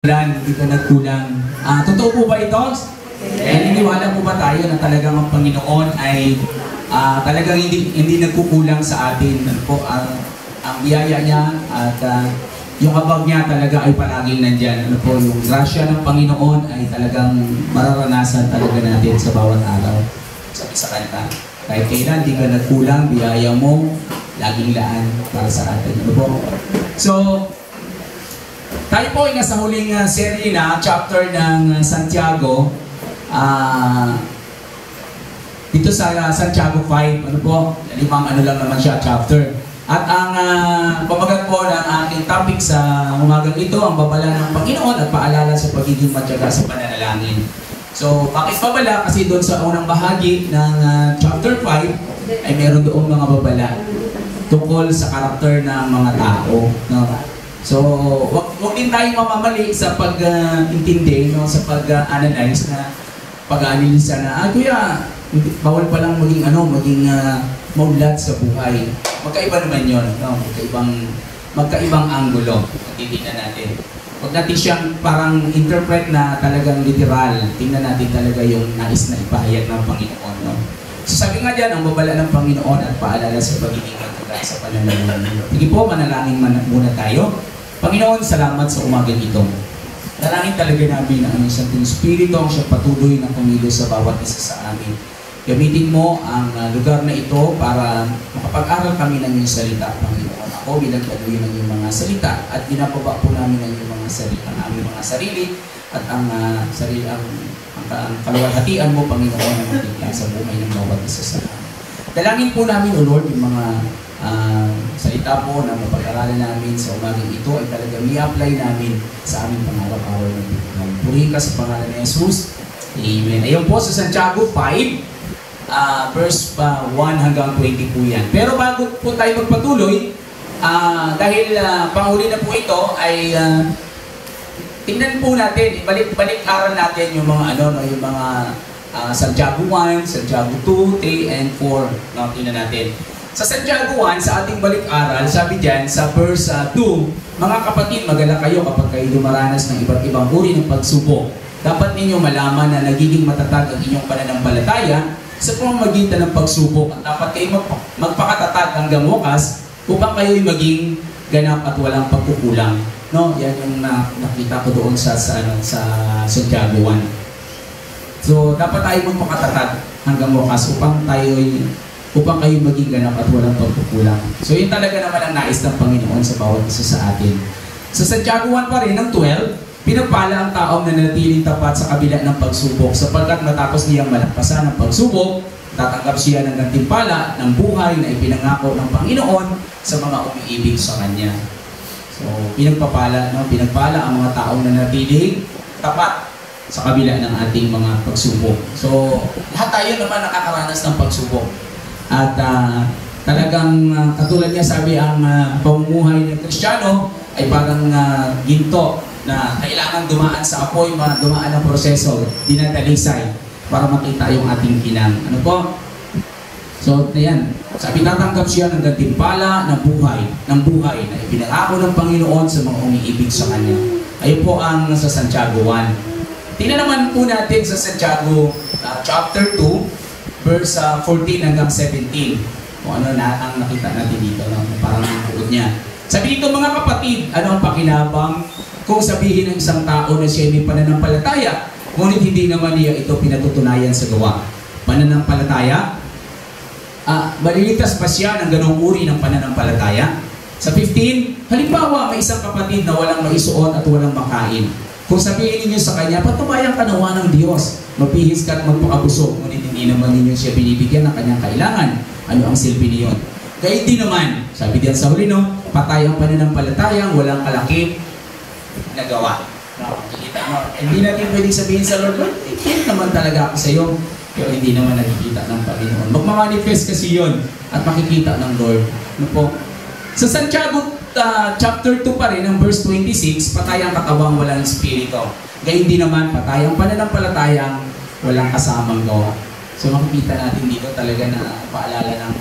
Hindi ka nagkulang. Totoo po ba ito? Naniniwala po ba tayo na talagang ang Panginoon ay talagang hindi nagkukulang sa atin? Ano po, ang biyaya niya at yung abag niya talaga ay palaging nandyan. Ano po, yung grasya ng Panginoon ay talagang mararanasan talaga natin sa bawat araw. Sabi sa kanta, kahit kailan di ka nagkulang, biyaya mo, laging laan para sa atin. Ano po? So, tayo po ay nasa huling serye na, chapter ng Santiago. Dito sa Santiago 5, ano po, limang ano lang naman siya, chapter. At ang pamagat po ng ating topic sa umagang ito, ang babala ng Panginoon at paalala sa pagiging matyaga sa pananalangin. So, bakit babala? Kasi doon sa unang bahagi ng chapter 5, ay meron doon mga babala tungkol sa karakter ng mga tao. No? So, wag din tayong mamamali sa pag-intindi, no? Sa pag-analyze na pag-analisa na, kuya, bawal palang maging maudlat sa buhay. Magkaiba naman yun, no? Magkaibang anggulo. Titignan natin. Huwag natin siyang parang interpret na talagang literal. Tingnan natin talaga yung nais na ipahayag ng Panginoon, no? So, sabi nga dyan, ang babala ng Panginoon at paalala sa pagiging matyaga sa pananalangin. Sige po, manalangin muna tayo. Panginoon, salamat sa umagang ito. Dalangin talaga namin ang iyong Santong Espiritu ang siyang patuloy na kumilos sa bawat isa sa amin. Gamitin mo ang lugar na ito para makapag-aral kami ng iyong salita, Panginoon. Ako bilang kaluyo ng iyong mga salita at ginapaba po namin ang iyong mga salita, ang aming mga sarili at ang kaluwalhatian mo, Panginoon, ang matigla sa buhay ng bawat isa sa amin. Dalangin po namin, O Lord, yung mga salita po na mapag-aralan namin sa umagang ito ay talagang i-apply namin sa aming pang-araw-araw ng buhay. Purihin ka sa pangalan ni Jesus. Amen. Ayun po sa Santiago 5, verse 1 hanggang 20 po yan. Pero bago po tayo magpatuloy, dahil panghuli na po ito, ay tingnan po natin, balik-aral natin yung mga yung mga Santiago 1, Santiago 2, 3, and 4. No, tingnan natin. Sa Santiago 1, sa ating balik-aral, sabi dyan sa verse 2, mga kapatid, magalala kayo kapag kayo dumaranas ng iba't ibang uri ng pagsubok. Dapat ninyo malaman na nagiging matatag ang inyong pananampalataya sa pamamagitan ng pagsubok. At dapat kayo magpakatatag hanggang wakas upang kayo'y maging ganap at walang pagkukulang. No? Yan yung nakita ko doon sa Santiago 1. So, dapat tayo magpakatatag hanggang wakas upang kayo maging ganap at walang pagkukulang. So, yun talaga naman ang nais ng Panginoon sa bawat isa sa atin. Sa Santiago 1 pa rin, ng 12, pinagpala ang taong nanatiling tapat sa kabila ng pagsubok sapagkat matapos niyang malagpasan ng pagsubok, tatanggap siya ng gantimpala ng buhay na ipinangako ng Panginoon sa mga umiibig sa Kanya. So, pinagpala ang mga taong nanatiling tapat sa kabila ng ating mga pagsubok. So, lahat tayo naman nakakaranas ng pagsubok. At talagang katulad niya sabi, ang pamumuhay ng Kristiyano ay parang ginto na kailangan dumaan sa apoy, dumaan ng proseso, dinadalisay para makita yung ating kinang. Ano po? So, yan. Sabi, tatanggap siya ng gantimpala ng buhay na ipinangako ng Panginoon sa mga umiibig sa Kanya. Ayun po ang sa Santiago 1. Tingnan naman po natin sa Santiago chapter 2, verse 14 hanggang 17. Kung ano na ang nakita natin dito, no? Parang ang bukod niya. Sabi dito, mga kapatid, ano ang pakinabang kung sabihin ng isang tao na siya may pananampalataya, ngunit hindi naman niya ito pinatutunayan sa gawa. Pananampalataya? Maliligtas pa siya ng ganong uri ng pananampalataya? Sa 15, halimbawa, may isang kapatid na walang maisuot at walang makain. Kung sabihin ninyo sa kanya, patubayan ka nawa ng Diyos, mapihis ka at magpakabusog, ngunit hindi naman ninyo siya binibigyan ng kanyang kailangan. Ano ang silbi niyon? Gayun din naman, sabi diyan sa huli, no? Patay ang pananampalatayang walang kalakip na gawa. Hindi natin pwedeng sabihin sa Lord, hindi naman talaga ako sa iyo, pero hindi naman nakikita ng Panginoon. Magmamanifest kasi yun at makikita ng Lord. Ano po? Sa Santiago chapter 2 pa rin, ang verse 26, patay ang katawang walang espiritu. Gayun din naman, patay ang pananampalatayang walang kasamang gawa. So makikita natin dito talaga na paalala ng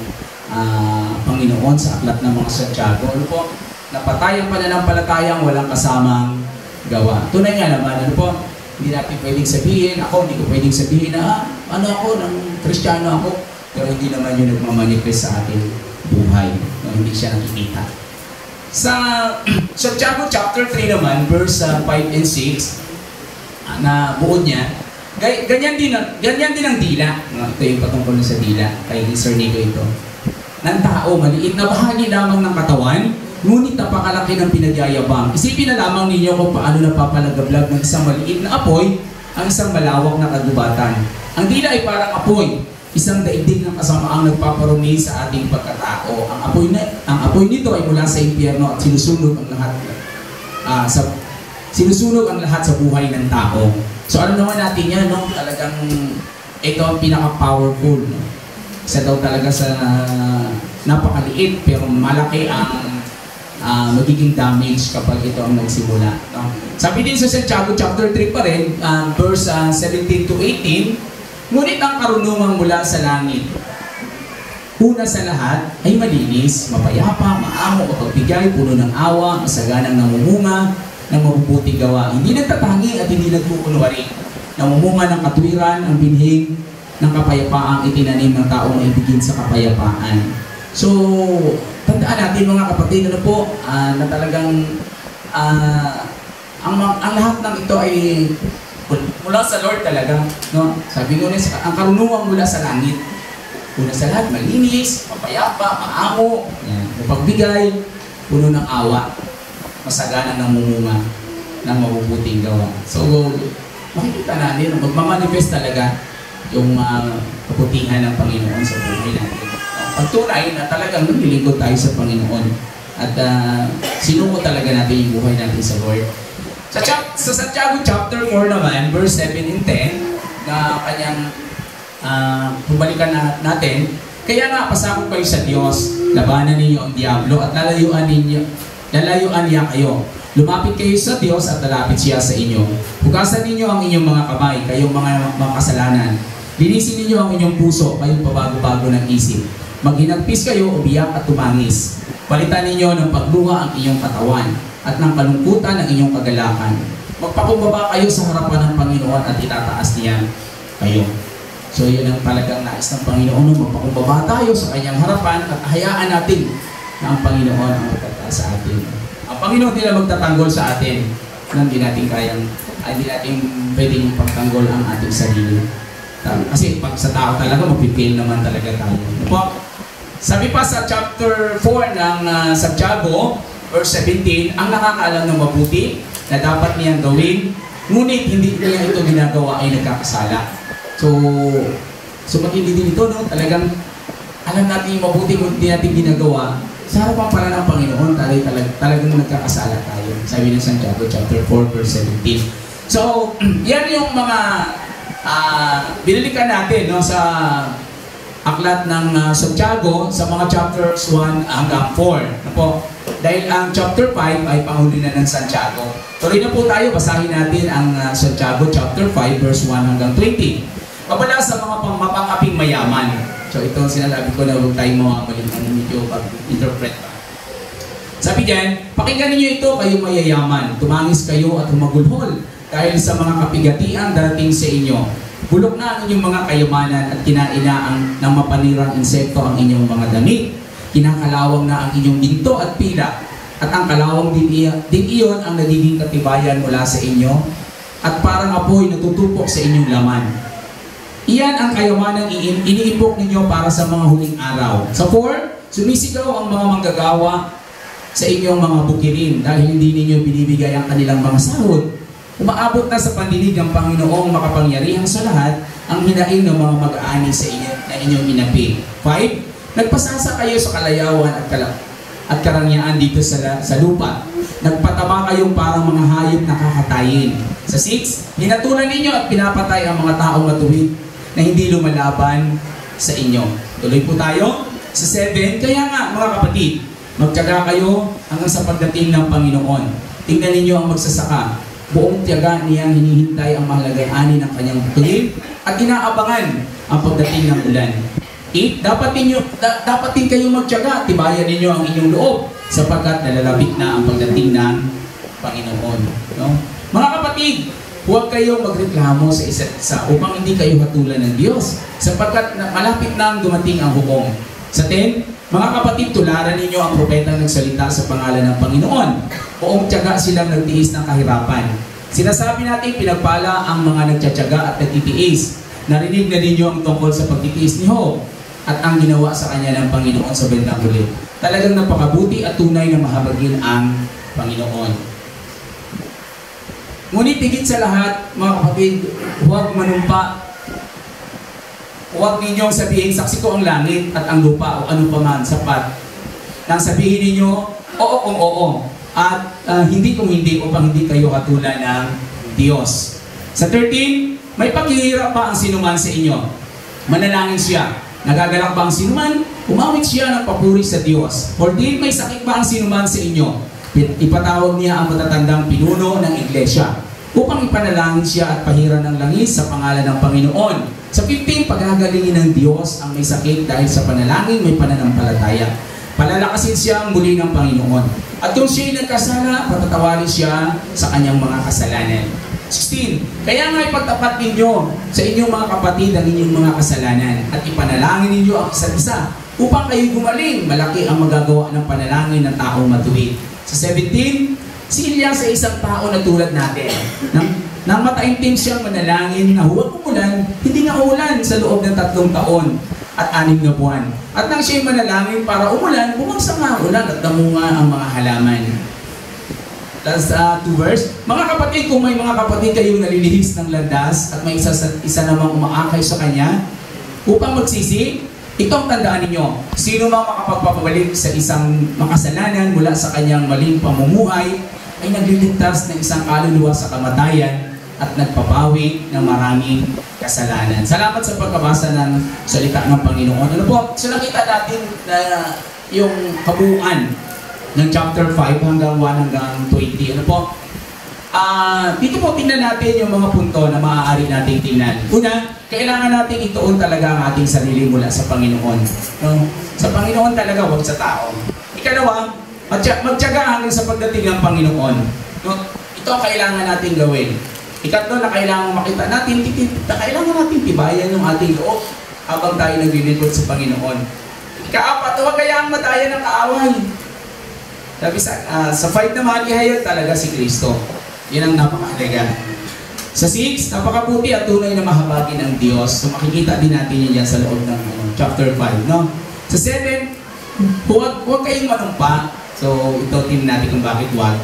Panginoon sa aklat ng mga Santiago. Ano po? Napatay ang pananampalatayang walang kasamang gawa. Tunay nga naman, ano po, hindi natin pwedeng sabihin, hindi ko pwedeng sabihin na, Kristiyano ako, pero hindi naman yun nagmamanifest sa ating buhay. No, hindi siya nakikita. Sa Santiago chapter 3 naman, verse 5 and 6, na buod niya, ganyan din ang dila. No, ito yung patungkol na sa dila, kay Sir Nico ito. Ng tao, maliit na bahagi lamang ng katawan, ngunit napakalaki ng pinagyayabang. Isipin na lamang ninyo kung paano napapalagablag ng isang maliit na apoy ang isang malawak na kagubatan. Ang dila ay parang apoy, isang daigdig ng kasamaang nagpaparumi sa ating pagkatao. Ang apoy nito ay mula sa impyerno at sinusunog ang lahat sa buhay ng tao. So ano naman natin yan, no? Talagang ito ang pinaka-powerful. No? Isa daw talaga sa napakaliit pero malaki ang magiging damage kapag ito ang nagsimula. No? Sabi din sa Santiago chapter 3 pa rin, verse 17 to 18, ngunit ang karunungan mula sa langit, una sa lahat ay malinis, mapayapa, maamo, mapagbigay, puno ng awa, masaganang namumunga, ng mabubuting gawa. Hindi nagtatangi at hindi nagkukunwari. Namumunga ng katwiran, ang binhig ng kapayapaang itinanim ng taong maibigin sa kapayapaan. So, tandaan natin mga kapatid, ano po, na talagang ang lahat ng ito ay mula sa Lord talaga, no? Sabi ko ang karunungan mula sa langit. Una sa lahat, malinis, mapayapa, maamo, mapagbigay, puno ng awa, masagana ng mumunga, ng mabubuting gawa. So, makikita natin, magmamanifest talaga yung kabutihan ng Panginoon sa buhay natin. Pagtunay na talagang naglilingkod tayo sa Panginoon at sinuko talaga natin yung buhay natin sa Lord. Sa Santiago chapter 4 naman, verse 7 and 10, na kanyang bumalikan natin, kaya nga pasakop kayo sa Diyos, labanan ninyo ang Diablo at lalayuan niya kayo. Lumapit kayo sa Diyos at lalapit siya sa inyo. Hugasan ninyo ang inyong mga kamay, kayong mga kasalanan. Linisin ninyo ang inyong puso, kayong pabago-bago ng isip. Maghinagpis kayo, umiyak at tumangis. Palitan ninyo ng pagluha ang inyong katawan at ng kalungkutan ang inyong kagalakan. Magpakumbaba kayo sa harapan ng Panginoon at itataas niya kayo. So yun ang talagang nais ng Panginoon, magpakumbaba tayo sa kanyang harapan at hayaan natin na ang Panginoon ang magtataas sa atin. Ang Panginoon din ang magtatanggol sa atin na hindi natin pwedeng pagtanggol ang ating sarili. Kasi pag sa tao talaga, magpipil naman talaga tayo. Sabi pa sa chapter 4 ng Santiago, verse 17, ang nakakaalam ng mabuti na dapat niyang gawin, ngunit hindi niya ito ginagawa ay nagkakasala. So matindi din ito, no? Talagang alam natin yung mabuti kung hindi natin ginagawa, sa harapan pala ng Panginoon, talagang nagkakasala tayo. Sabi ng Santiago chapter 4, verse 17. So, yan yung mga binilikan natin, no, sa aklat ng Santiago sa mga chapters 1 hanggang 4. Po, dahil ang chapter 5 ay panghuli na ng Santiago. Tuloy na po tayo, basahin natin ang Santiago chapter 5 verse 1 hanggang 20. Babala sa mga mapangaping mayaman. So ito sinasabi ko na huwag tayong mawamaling ang medyo pag-interpret pa. Sabi diyan, pakinggan ninyo ito, kayong mayayaman. Tumangis kayo at humagulhol dahil sa mga kapigatian darating sa inyo. Bulok na ang inyong mga kayamanan at kinainaang ng mapanirang insekto ang inyong mga damit. Kinakalawang na ang inyong ginto at pila. At ang kalawang din iyon ang nagiging katibayan mula sa inyo. At parang apoy natutupok sa inyong laman. Iyan ang kayamanang iniipok ninyo para sa mga huling araw. Sa 4, sumisigaw ang mga manggagawa sa inyong mga bukirin dahil hindi ninyo binibigay ang kanilang mga sahod. Umaabot na sa pandinig ng Panginoong makapangyarihang sa lahat ang hinaing ng mga mag-aani sa inyo na inyong inapi. 5, nagpasasa kayo sa kalayawan at karangyaan dito sa lupa. Nagpataba kayong parang mga hayop na kakatayin. Sa 6, hinatulan ninyo at pinapatay ang mga taong matuwid na hindi lumalaban sa inyo. Tuloy po tayo. Sa 7, kaya nga mga kapatid, magtiyaga kayo hanggang sa pagdating ng Panginoon. Tingnan ninyo ang magsasaka. Buong tiyaga niyang hinihintay ang mahalagay ani ng kanyang tulid at inaabangan ang pagdating ng ulan. 8, dapat din kayong magtiyaga, tibayan ninyo ang inyong loob sapagkat nalalapit na ang pagdating ng Panginoon. No? Mga kapatid, huwag kayong magreklamo sa isa't isa upang hindi kayo hatulan ng Diyos, sapagkat malapit na ang dumating ang hukom. Sa 10, mga kapatid, tularan ninyo ang propetang nagsalita sa pangalan ng Panginoon. Buong tiyaga silang nagtiis ng kahirapan. Sinasabi natin pinagpala ang mga nagtiyatyaga at nagtitiis. Narinig na ninyo ang tungkol sa pagtitiis ni Job at ang ginawa sa kanya ng Panginoon sa bandang huli. Talagang napakabuti at tunay na mahabagin ang Panginoon. Ngunit higit sa lahat, mga kapatid, huwag manumpa. Huwag ninyong sabihin, saksi ko ang langit at ang lupa o ano paman sapat. Nang sabihin ninyo, oo kung oo, at hindi kung hindi upang hindi kayo hatulan ng Diyos. Sa 13, may paghihirap ba ang sinuman sa inyo? Manalangin siya. Nagagalak ba ang sinuman? Umawit siya ng papuri sa Diyos. 14, may sakit ba ang sinuman sa inyo? Ipatawag niya ang matatandang pinuno ng iglesia upang ipanalangin siya at pahiran ng langis sa pangalan ng Panginoon. Sa 15, pagagalingin ng Diyos ang may sakit dahil sa panalangin may pananampalataya. Palalakasin siya muli ng Panginoon. At kung siya'y nagkasala, patatawarin siya sa kanyang mga kasalanan. 16. Kaya nga ipagtapat ninyo sa inyong mga kapatid ang inyong mga kasalanan at ipanalangin ninyo ang isa't isa upang kayo gumaling. Malaki ang magagawa ng panalangin ng taong matuwid. Sa 17, silya sa isang tao na tulad natin. Nang mataimtim siyang manalangin na huwag umulan, hindi na umulan sa loob ng 3 taon at 6 na buwan. At nang siya'y manalangin para umulan, bumagsak nga ulan at damunga ang mga halaman. That's 2 verse. Mga kapatid, kung may mga kapatid kayong nalilihis ng landas at may isa namang umaakay sa kanya upang magsisi, itong tandaan ninyo, sino mang makapagpapabalik sa isang makasalanan mula sa kanyang maling pamumuhay ay nagliligtas ng isang kaluluwa sa kamatayan at nagpapawi ng maraming kasalanan. Salamat sa pagkabasa ng salita ng Panginoon. Ano po? So nakita natin na yung kabuuan ng chapter 5 hanggang 1 hanggang 20. Ano po? Dito po tingnan natin yung mga punto na maaari nating tingnan. Una, kailangan nating ituon talaga ang ating sarili mula sa Panginoon. No? Sa Panginoon talaga, huwag sa tao. Ikalawa, magtiyaga hanggang sa pagdating ng Panginoon. No? Ito ang kailangan nating gawin. Ikatlo na kailangan makita natin, kailangan natin tibayan yung ating loob habang tayo naglilingkod sa Panginoon. Ikaapat, huwag kayang matayan ng kaaway. Sabi sa fight na makikihayag talaga si Kristo. Yan ang napakahalaga. Sa 6, napakabuti at tunay na mahabagin ng Diyos. So makikita din natin yan sa loob ng chapter 5. No? Sa 7, huwag kayong manumpa. So ito tingnan natin kung bakit huwag.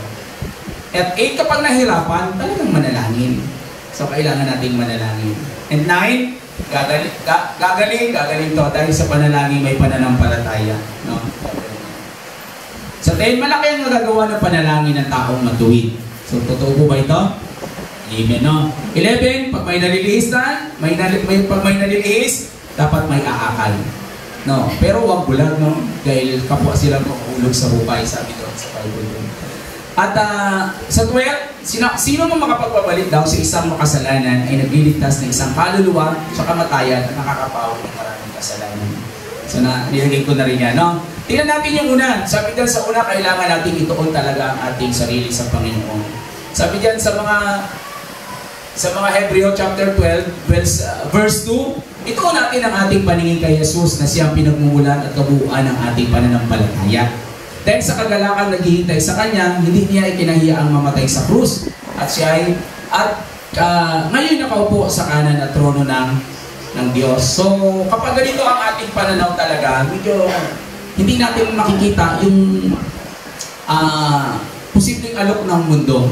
At 8, kapag nahirapan, talagang manalangin. So kailangan nating manalangin. And 9, gagaling to dahil sa panalangin may pananampalataya. No? Sa 10, malaki ang nagagawa ng panalangin ng taong matuwid. So, totoo po ba ito? Amen, no? 11, pag may nalilihis na, pag may nalilihis, dapat may aakal. No? Pero huwag bulag, no? Dahil kapwa silang makuulog sa hukay, sabi doon sa Bible. At sa 12, sino man makapagpabalik daw sa isang makasalanan ay nagliligtas ng isang kaluluwa sa kamatayan at nakakapawi ng maraming kasalanan. So, nilagay ko na rin yan, no? Tingnan natin yung una. Sabi dyan sa una, kailangan natin ituon talaga ang ating sarili sa Panginoon. Sabi dyan sa mga Hebreo chapter 12, verse 2, ituon natin ang ating paningin kay Jesus na siyang pinagmumulan at kabuuan ng ating pananampalataya. Dahil sa kagalakan naghihintay sa Kanya, hindi niya ikinahiya ang mamatay sa krus. At siya ngayon nakaupo sa kanan at trono ng Diyos. So, kapag ganito ang ating pananaw talaga, medyo hindi natin makikita yung posibleng alok ng mundo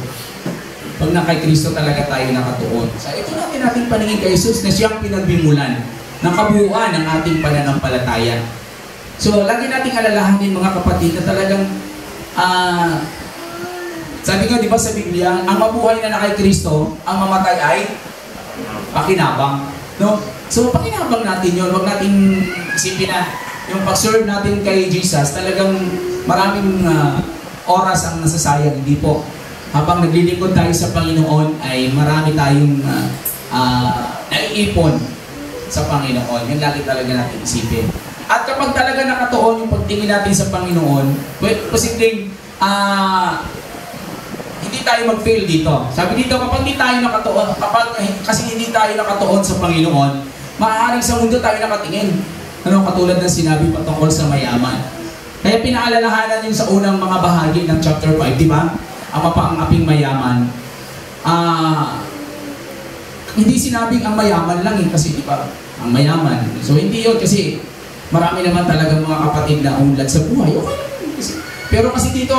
pag na kay Kristo talaga tayo nakatuon. So, ito natin paningin kay Jesus na siyang pinagbimulan ng kabuuan ng ating pananampalataya. So, lagi nating alalahanin mga kapatid na talagang sabi nga, di ba sa Biblia, ang mabuhay na kay Kristo, ang mamatay ay pakinabang. No? So, pakinabang natin yun. Huwag natin isipin na yung pag-serve natin kay Jesus, talagang maraming oras ang nasasayang. Hindi po. Habang naglilingkod tayo sa Panginoon, ay marami tayong naiipon sa Panginoon. Yan lagi talaga natin isipin. At kapag talaga nakatuon yung pagtingin natin sa Panginoon, posibleng hindi hindi tayo mag-fail dito. Sabi dito, kapag hindi tayo nakatuon, kasi hindi tayo nakatuon sa Panginoon, maaaring sa mundo tayo nakatingin. Ano, katulad ng sinabi patungkol sa mayaman. Kaya pinaalalahanan yun sa unang mga bahagi ng chapter 5, di ba? Ang mapaangaping mayaman. Hindi sinabing ang mayaman lang kasi di ba, ang mayaman. So hindi yun kasi marami naman talagang mga kapatid na unlad sa buhay. Okay lang. Pero kasi dito,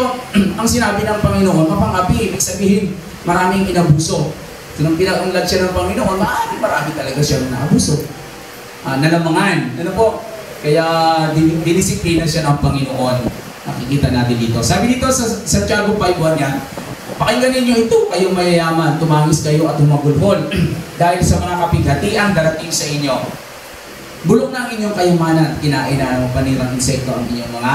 ang sinabi ng Panginoon, mapangapi, ibig sabihin, maraming inabuso. So nang pinaunlad siya ng Panginoon, marami talaga siya naabuso. Nalamangan. Ano po? Kaya dinisiplina siya ng Panginoon. Nakikita natin dito. Sabi dito sa Santiago 5:1 yan, pakinggan ninyo ito, kayong mayayaman, tumangis kayo at humagulhol dahil sa mga kapighatiang darating sa inyo. Bulok na ang inyong kayamanan at kinain na ng panirang insekto ang inyong mga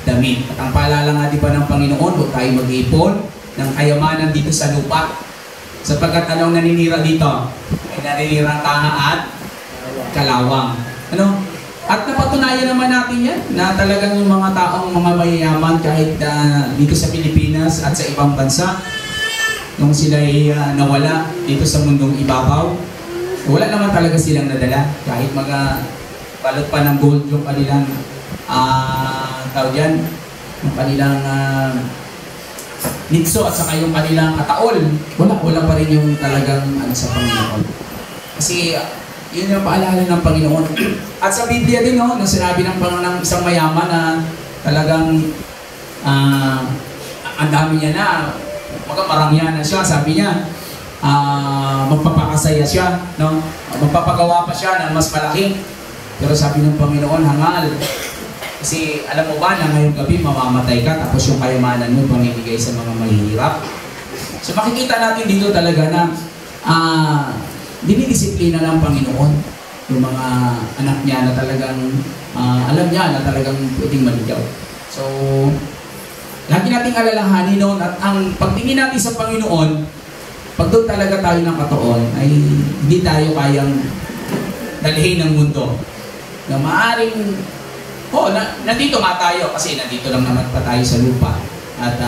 damit. At ang paalala nga di ba ng Panginoon, huwag tayo mag-ipon ng kayamanan dito sa lupa. Sapagkat anong naninira dito? Ay naninirang tanga at kalawang. Ano? At napatunayan naman natin yan na talagang yung mga taong mga mayayaman kahit dito sa Pilipinas at sa ibang bansa, nung sila nawala dito sa mundong ibabaw, wala naman talaga silang nadala. Kahit balot pa ng gold yung kanilang tawag yan, yung kanilang nitso at saka yung kanilang kataol, wala pa rin yung talagang sa Panginoon. Kasi yun yung paalala ng Panginoon. At sa Biblia din, no, nung sinabi ng Panginoon ng isang mayaman na talagang ang dami niya na, marangya na siya, sabi niya, magpapakasaya siya, no? Magpapagawa pa siya ng mas malaki. Pero sabi ng Panginoon, hangal. Kasi alam mo ba na ngayong gabi mamamatay ka tapos yung kayamanan mo pamimigay sa mga mahihirap. So makikita natin dito talaga na dinidisiplina ng Panginoon yung mga anak niya na talagang alam niya na talagang pwedeng maligaw. So lagi nating alalahanin noon at ang pagtingin natin sa Panginoon, pag doon talaga tayo ng katoon ay hindi tayo kayang dalhin ng mundo na maaaring nandito nga tayo kasi nandito lang naman pa tayo sa lupa at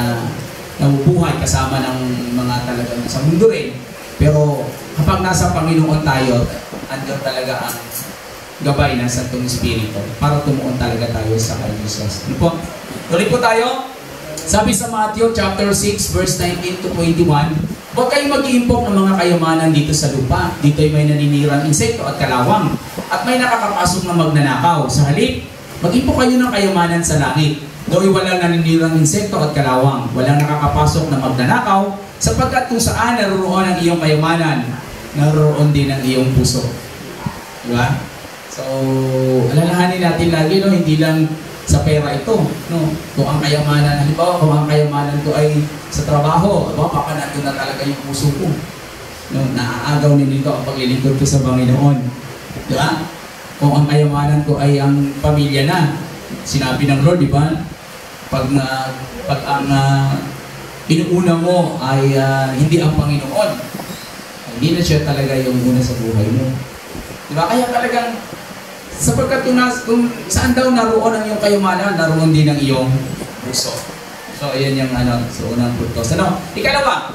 nabubuhay kasama ng mga talagang sa mundo rin. Pero kapag nasa Panginoon tayo, andun talaga ang gabay ng Santong Espiritu para tumuon talaga tayo sa kay Jesus. Ano po? Tuloy po tayo. Sabi sa Matthew chapter 6 verse 19 to 21, huwag kayong mag-iimpok ng mga kayamanan dito sa lupa. Dito'y may naninirang insekto at kalawang at may nakakapasok na magnanakaw. Sa halip, mag-impok kayo ng kayamanan sa langit. Do'y walang naninirang insekto at kalawang, walang nakakapasok na magnanakaw, sapagkat kung saan naroon ang iyong kayamanan, naroon din ang iyong puso. Diba? So, alalahanin natin lagi, no? Hindi lang sa pera ito. No? Kung ang kayamanan, halimbawa, kung ang kayamanan ko ay sa trabaho, baka nandun na talaga yung puso ko. No? Naaagaw nito ang paglilingkod ko sa Panginoon. Diba? Kung ang kayamanan ko ay ang pamilya na, sinabi ng Lord, di ba? Pag ang inuuna mo ay hindi ang Panginoon, hindi na siya talaga yung una sa buhay mo. Di ba? Kaya talagang, sapagkat kung saan daw naroon ang iyong kayamanan, naroon din ang iyong puso. So, ayan yung so, unang puntos. Ikalawa,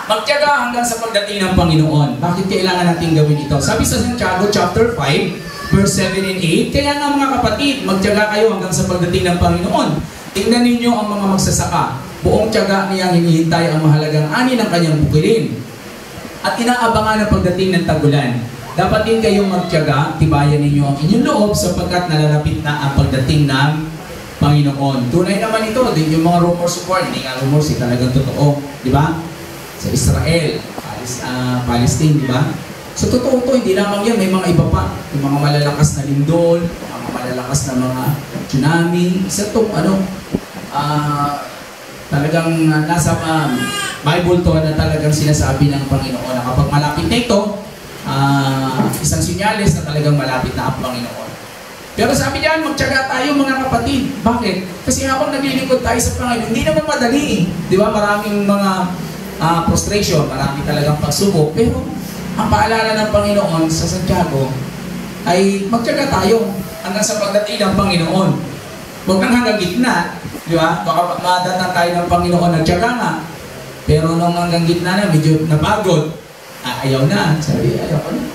magtiyaga hanggang sa pagdating ng Panginoon. Bakit kailangan natin gawin ito? Sabi sa Santiago chapter 5, verse 7 and 8, kaya nga mga kapatid, magtiyaga kayo hanggang sa pagdating ng Panginoon. Tingnan ninyo ang mga magsasaka. Buong tiyaga niyang hinihintay ang mahalagang ani ng kanyang bukilin. At inaabangan ang pagdating ng tagulan. Dapat din kayong magtiyaga, tibayan ninyo ang inyong loob sapagkat nalalapit na ang pagdating ng Panginoon. Tunay naman ito, din yung mga rumors of war, hindi nga rumors, talagang totoo. Di ba? Sa Israel, Palestine, di ba? So totoo to, hindi lamang yan, may mga iba pa. Yung mga malalakas na lindol, mga malalakas na mga tsunami. Isa itong talagang nasa Bible to na talagang sinasabi ng Panginoon na kapag malapit na ito, isang sinyales na talagang malapit na ang Panginoon. Pero sabi diyan, magtiyaga tayo mga kapatid. Bakit? Kasi habang naglilingkod tayo sa Panginoon, hindi naman madali. Di ba? Maraming mga frustration, marami talagang pagsubok. Pero ang paalala ng Panginoon sa Santiago ay magtiyaga tayo hanggang sa pagdating ng Panginoon. Huwag kang hanggang gitna, di ba? Baka madatang tayo ng Panginoon, nagtiyaga nga. Pero nung hanggang gitna na, medyo napagod, ayaw na. Sabi, ayaw ko na.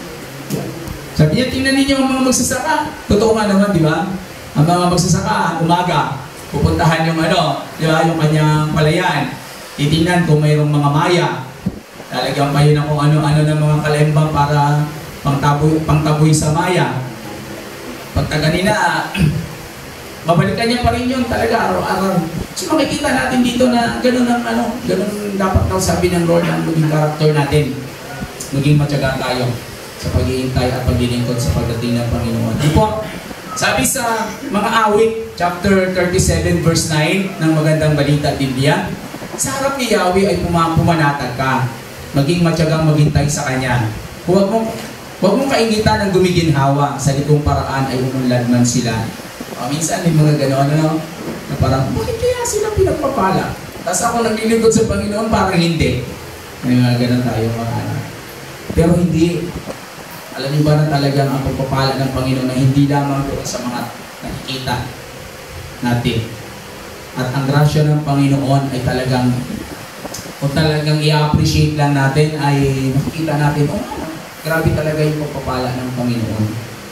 Sabi niya, tingnan ninyo ang mga magsasaka. Totoo nga naman, di ba? Ang mga magsasaka, umaga, pupuntahan yung ano, di ba, yung kanyang palayan. Titingnan kung mayroong mga maya. Lalagyan pa yun na kung ano-ano ng mga kalembang para pangtaboy sa maya. Pagtaga nila, babalikan niya pa rin yun talaga araw-araw. So makikita natin dito na gano'n ang gano'n dapat daw sabi ng Lord ang maging character natin. Maging matyaga tayo sa paghihintay at paglilingkod sa pagdating ng Panginoon. Di po, sabi sa mga awit, chapter 37 verse 9 ng Magandang Balita Biblia, sa harap ni Yahweh ay pumanatag ka, maging matyagang maghintay sa Kanya. Huwag mong kaingitan ng gumiginhawa, sa likong paraan ay umunlad man sila. Minsan may mga gano'n, na parang, bakit kaya sila pinagpapala? Tapos ako naglilingkod sa Panginoon, parang hindi. May mga gano'n tayo mga anak. Pero hindi. Alam niyo ba na talagang ang pagpapala ng Panginoon na hindi lamang doon sa mga nakikita natin. At ang grasya ng Panginoon ay talagang, kung talagang i-appreciate lang natin, ay nakikita natin, grabe talaga yung pagpapala ng Panginoon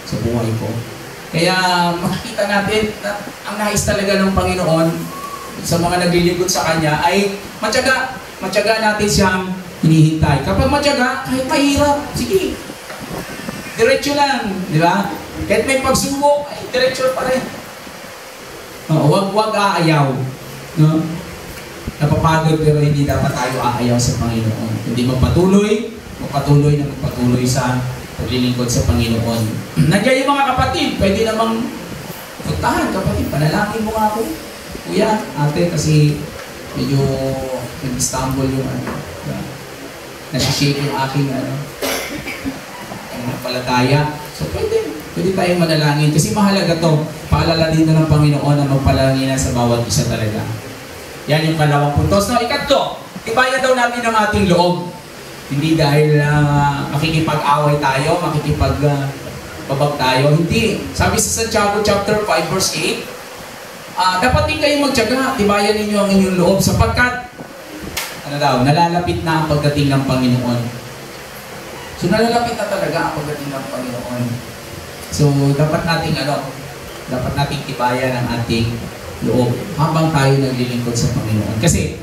sa buhay ko. Kaya makikita natin na ang nais talaga ng Panginoon sa mga naglilingkod sa Kanya ay matyaga natin siyang hinihintay. Kapag matyaga, kahit mahirap, sige, diretso lang, di ba? Kahit may pagsubok, ay diretso pa rin. Huwag aayaw. No? Napapagod pero hindi dapat tayo aayaw sa Panginoon. Hindi magpatuloy sa paglilingkod sa Panginoon. Nandiyan yung mga kapatid, pwede namang puntahan, kapatid, panalangin mo nga ako. Kuya, ate, kasi medyo nag-stumble yung nasishake yung aking palataya. So pwede tayong manalangin kasi mahalaga to. Paalala dito ng Panginoon na magpalangin sa bawat isa talaga. Yan yung kalawang puntos. No, ikatlo, tibayan daw natin ang ating loob. Hindi dahil makikipag-away tayo, makikipag-babag tayo. Hindi. Sabi sa Santiago chapter 5 verse 8, dapat din kayo magtiyaga, tibayan ninyo ang inyong loob sapagkat nalalapit na ang pagdating ng Panginoon. So nalalapit na talaga ang pagdating ng Panginoon. So dapat nating tibayan ang ating loob habang tayo naglilingkod sa Panginoon. Kasi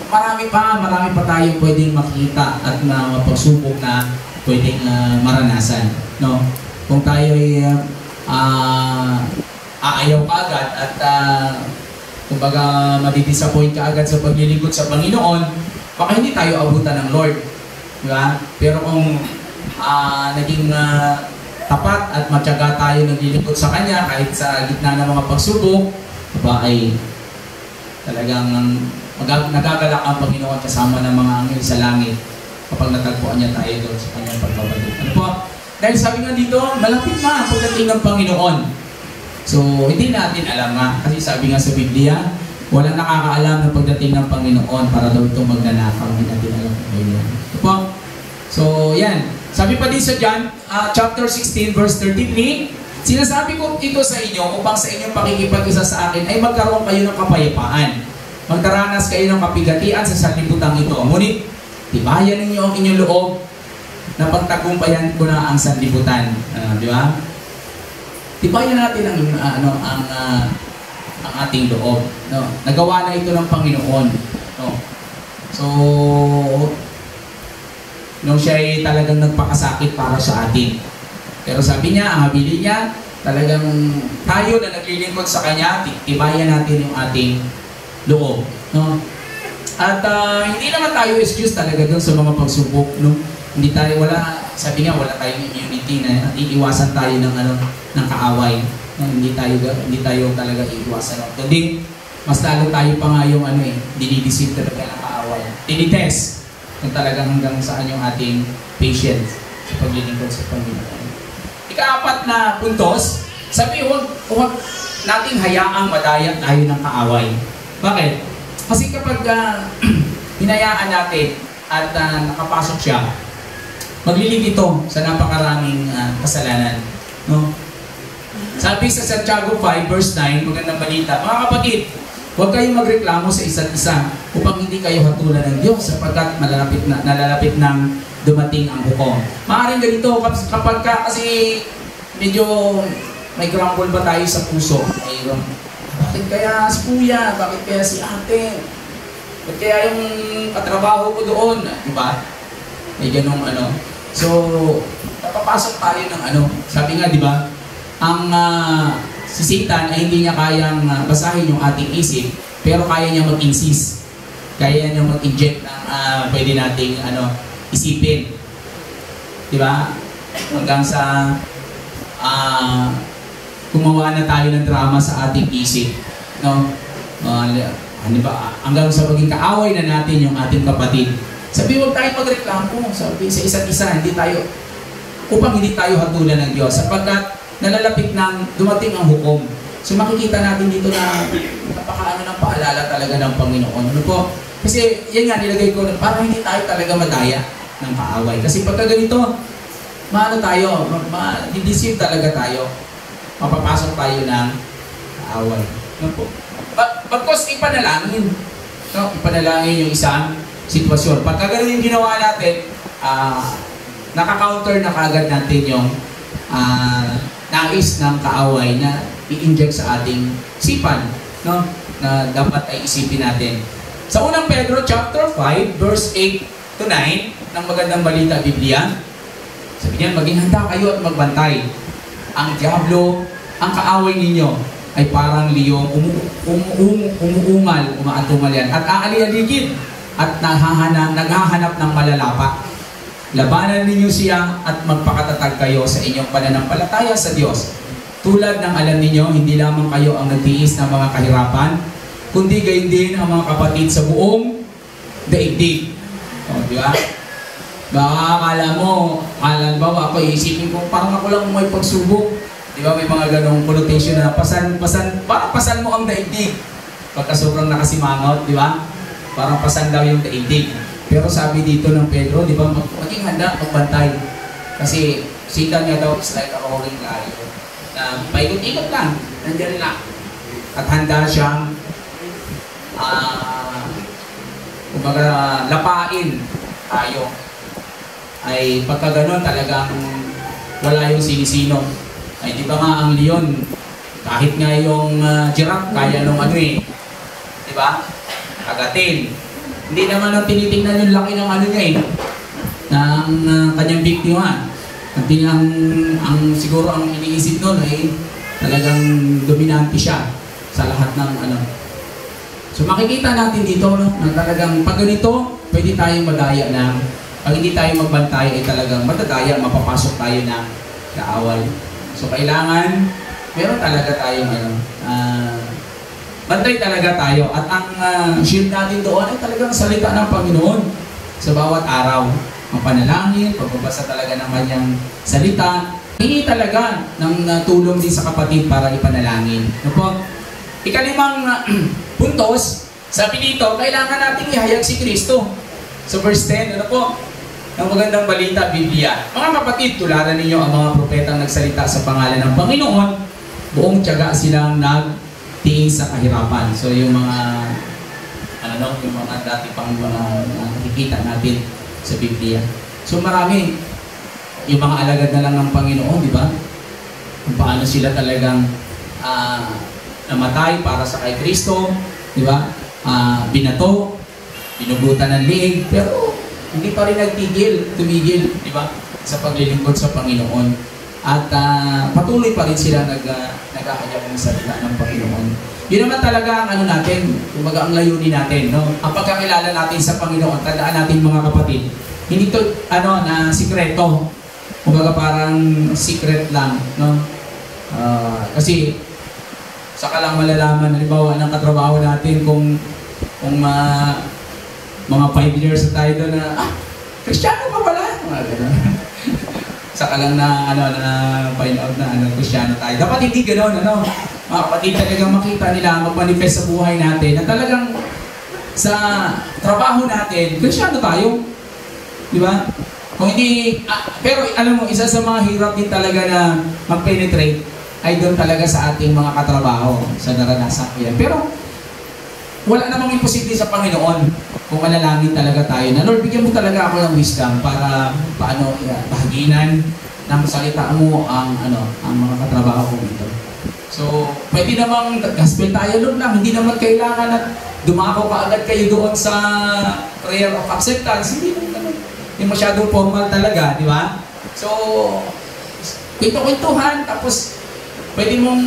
marami pa tayong pwedeng makita at mga pagsubok na pwedeng maranasan. No? Kung tayo ay aayaw ka agad at kumbaga madidisappoint ka agad sa paglilingkod sa Panginoon, baka hindi tayo abutan ng Lord. Diba? Pero kung naging tapat at matyaga tayo naglilingkod sa Kanya kahit sa gitna ng mga pagsubok, diba, ay talagang nagagalak ang Panginoon kasama ng mga anghel sa langit kapag natagpuan niya tayo doon sa Kanyang pagbabalik. Ano po? Dahil sabi nga dito, malapit na ang pagdating ng Panginoon. So, hindi natin alam nga. Kasi sabi nga sa Biblia, walang nakakaalam ng pagdating ng Panginoon para daw itong magnanakaw. Hindi natin alam kung ganyan. Ano po? So, yan. Sabi pa din sa John, chapter 16, verse 33, sinasabi ko ito sa inyo upang sa inyong pakikipag-isa sa akin ay magkaroon kayo ng kapayapaan. Magdaranas kayo ng kapigatian sa sanlibutan ito. Ngunit, tibayan ninyo ang inyong loob na pagtagumpayan ko na ang sanlibutan. Di ba? Tibayan natin ang ating loob. No? Nagawa na ito ng Panginoon. No? So, nung siya ay talagang nagpakasakit para sa atin. Pero sabi niya, ang habili niya, talagang tayo na naglilingkod sa Kanya, tibayan natin yung ating loob. No? At hindi naman tayo excuse talaga dun sa mga pagsubok. No? Hindi tayo, sabi nga, wala tayong immunity na iiwasan tayo ng kaaway. No? Hindi tayo talaga iiwasan. Kundi, mas lalo tayo pa nga yung dinideceive talaga ng kaaway. Tinitest kung talagang hanggang saan yung ating patience sa paglilingkod sa Panginoon. Ika-apat na puntos, sabi, huwag nating hayaang madaya tayo ng kaaway. Bakit? Kasi kapag hinayaan natin at nakapasok siya, maglilig ito sa napakaraming kasalanan. No? Sabi sa Santiago 5 verse 9, magandang balita, mga kapatid, Huwag kayong magreklamo sa isa't isa upang hindi kayo hatulan ng Diyos sapagkat nalalapit ng dumating ang hukom. Maaaring ganito kapag kasi medyo may grumble ba tayo sa puso? Ay, bakit kaya si kuya? Bakit kaya si ate? Bakit kaya yung katrabaho ko doon? Diba? May ganong ano. So, napapasok tayo ng ano. Sabi nga, di ba? Ang si Satan ay hindi niya kayang basahin yung ating isip, pero kaya niya mag-insist. Kaya niya mag-inject ng pwede nating isipin. Di ba? Hanggang sa gumawa na tayo ng drama sa ating isip. No? Ano ba? Hanggang sa maging kaaway na natin yung ating kapatid. Sabi, huwag tayo magreklamo. Sabi, sa isa't isa, upang hindi tayo hatulan ng Diyos. Sapagkat nalalapit ng dumating ang hukom. So makikita natin dito na napakaano ng paalala talaga ng Panginoon. Ano po? Kasi yan nga nilagay ko para hindi tayo talaga madaya ng kaaway. Kasi pagka ganito, dideceive talaga tayo. Mapapasok tayo ng kaaway. Ano po? Bagkos ipanalangin. No? Ipanalangin yung isang sitwasyon. Pagka ganun yung ginawa natin, naka-counter na kaagad natin yung nais ng kaaway na i-inject sa ating sipan, no? Na dapat ay isipin natin. Sa unang Pedro chapter 5 verse 8 to 9 ng Magandang Balita Biblia, sabi niyan, maging handa kayo at magbantay. Ang diablo, ang kaaway ninyo ay parang liyong umaatungal yan at aali-aligid at naghahanap ng malalapa. Labanan ninyo siya at magpakatatag kayo sa inyong pananampalataya sa Diyos. Tulad ng alam ninyo, hindi lamang kayo ang nagtiis ng mga kahirapan, kundi gayon din ang mga kapatid sa buong daigdig. O, di ba? Baka akala mo, halimbawa ako, isipin ko, parang ako lang may pagsubok. Di ba? May mga ganong connotation na parang pasan mo ang daigdig. Pagka sobrang nakasimangot, di ba? Parang pasan daw yung daigdig. Pero sabi dito ng Pedro, di ba, maging handa, magbantay. Kasi Satan niya daw is like a roaring lion. Na paikot-ikot lang, nandiyan lang. At handa siyang lapain tayo. Ay pagka ganun talagang wala yung sinisino. Ay di ba nga ang leon, kahit nga yung giraffe, kaya nung di ba? Agatin. Hindi naman ang tinitingnan yung laki ng ng kanyang biktima. Siguro ang iniisip nun ay talagang dominante siya sa lahat ng So makikita natin dito na talagang pag ganito, pwede tayong madaya lang. Pag hindi tayo magbantay ay talagang matadaya, mapapasok tayo ng kaaway. So kailangan, meron talaga tayong bantay talaga tayo. At ang shield natin doon ay talagang salita ng Panginoon sa bawat araw. Ang panalangin, pagbabasa talaga ng kanyang salita. Hingi talaga ng tulong din sa kapatid para ipanalangin. Ano po? Ikalimang puntos, sabi dito, kailangan natin ihayag si Kristo. So verse 10, ano po? Ang Magandang Balita Biblia. Mga kapatid, tularan ninyo ang mga propetang nagsalita sa pangalan ng Panginoon. Buong tiyaga silang nagtiis sa kahirapan. So yung mga yung mga dati pang mga nakikita natin sa Biblia. So marami yung mga alagad na lang ng Panginoon, di ba? Kung paano sila talagang namatay para sa kay Kristo, di ba? Binato, binugutan ng liig, pero hindi pa rin tumigil, di ba? Sa paglilingkod sa Panginoon. At patuloy pa rin sila nag-ahayag ng salita ng Panginoon. Yun naman talaga ang natin, kumbaga ang layunin natin, no? Ang pagkakilala natin sa Panginoon, tandaan natin mga kapatid, hindi to na sikreto. Kumbaga parang secret lang, no? Kasi saka lang malalaman, halimbawa ng katrabaho natin kung mga 5 years tayo doon na, Kristiyano ka pala? Mga gano'n. Saka lang na find out na Kristiyano tayo. Dapat hindi gano'n, mga kapatid, talagang makita nila, mag-manifest sa buhay natin na talagang sa trabaho natin, Kristiyano tayo. Di ba? Kung hindi, pero alam mo, isa sa mga hirap din talaga na mag-penetrate ay doon talaga sa ating mga katrabaho, sa naranasan ko yan. Pero wala namang imposible sa Panginoon kung manalangin talaga tayo na, Lord, bigyan mo talaga ako ng wisdom para paano bahaginan ng salita mo ang mga katrabaho ko dito. So, pwede namang gospel tayo, Lord lang. Hindi naman kailangan at dumako ka agad kayo doon sa prayer of acceptance. Hindi naman yung masyadong formal talaga, di ba? So, kwento-kwentuhan, tapos pwede mong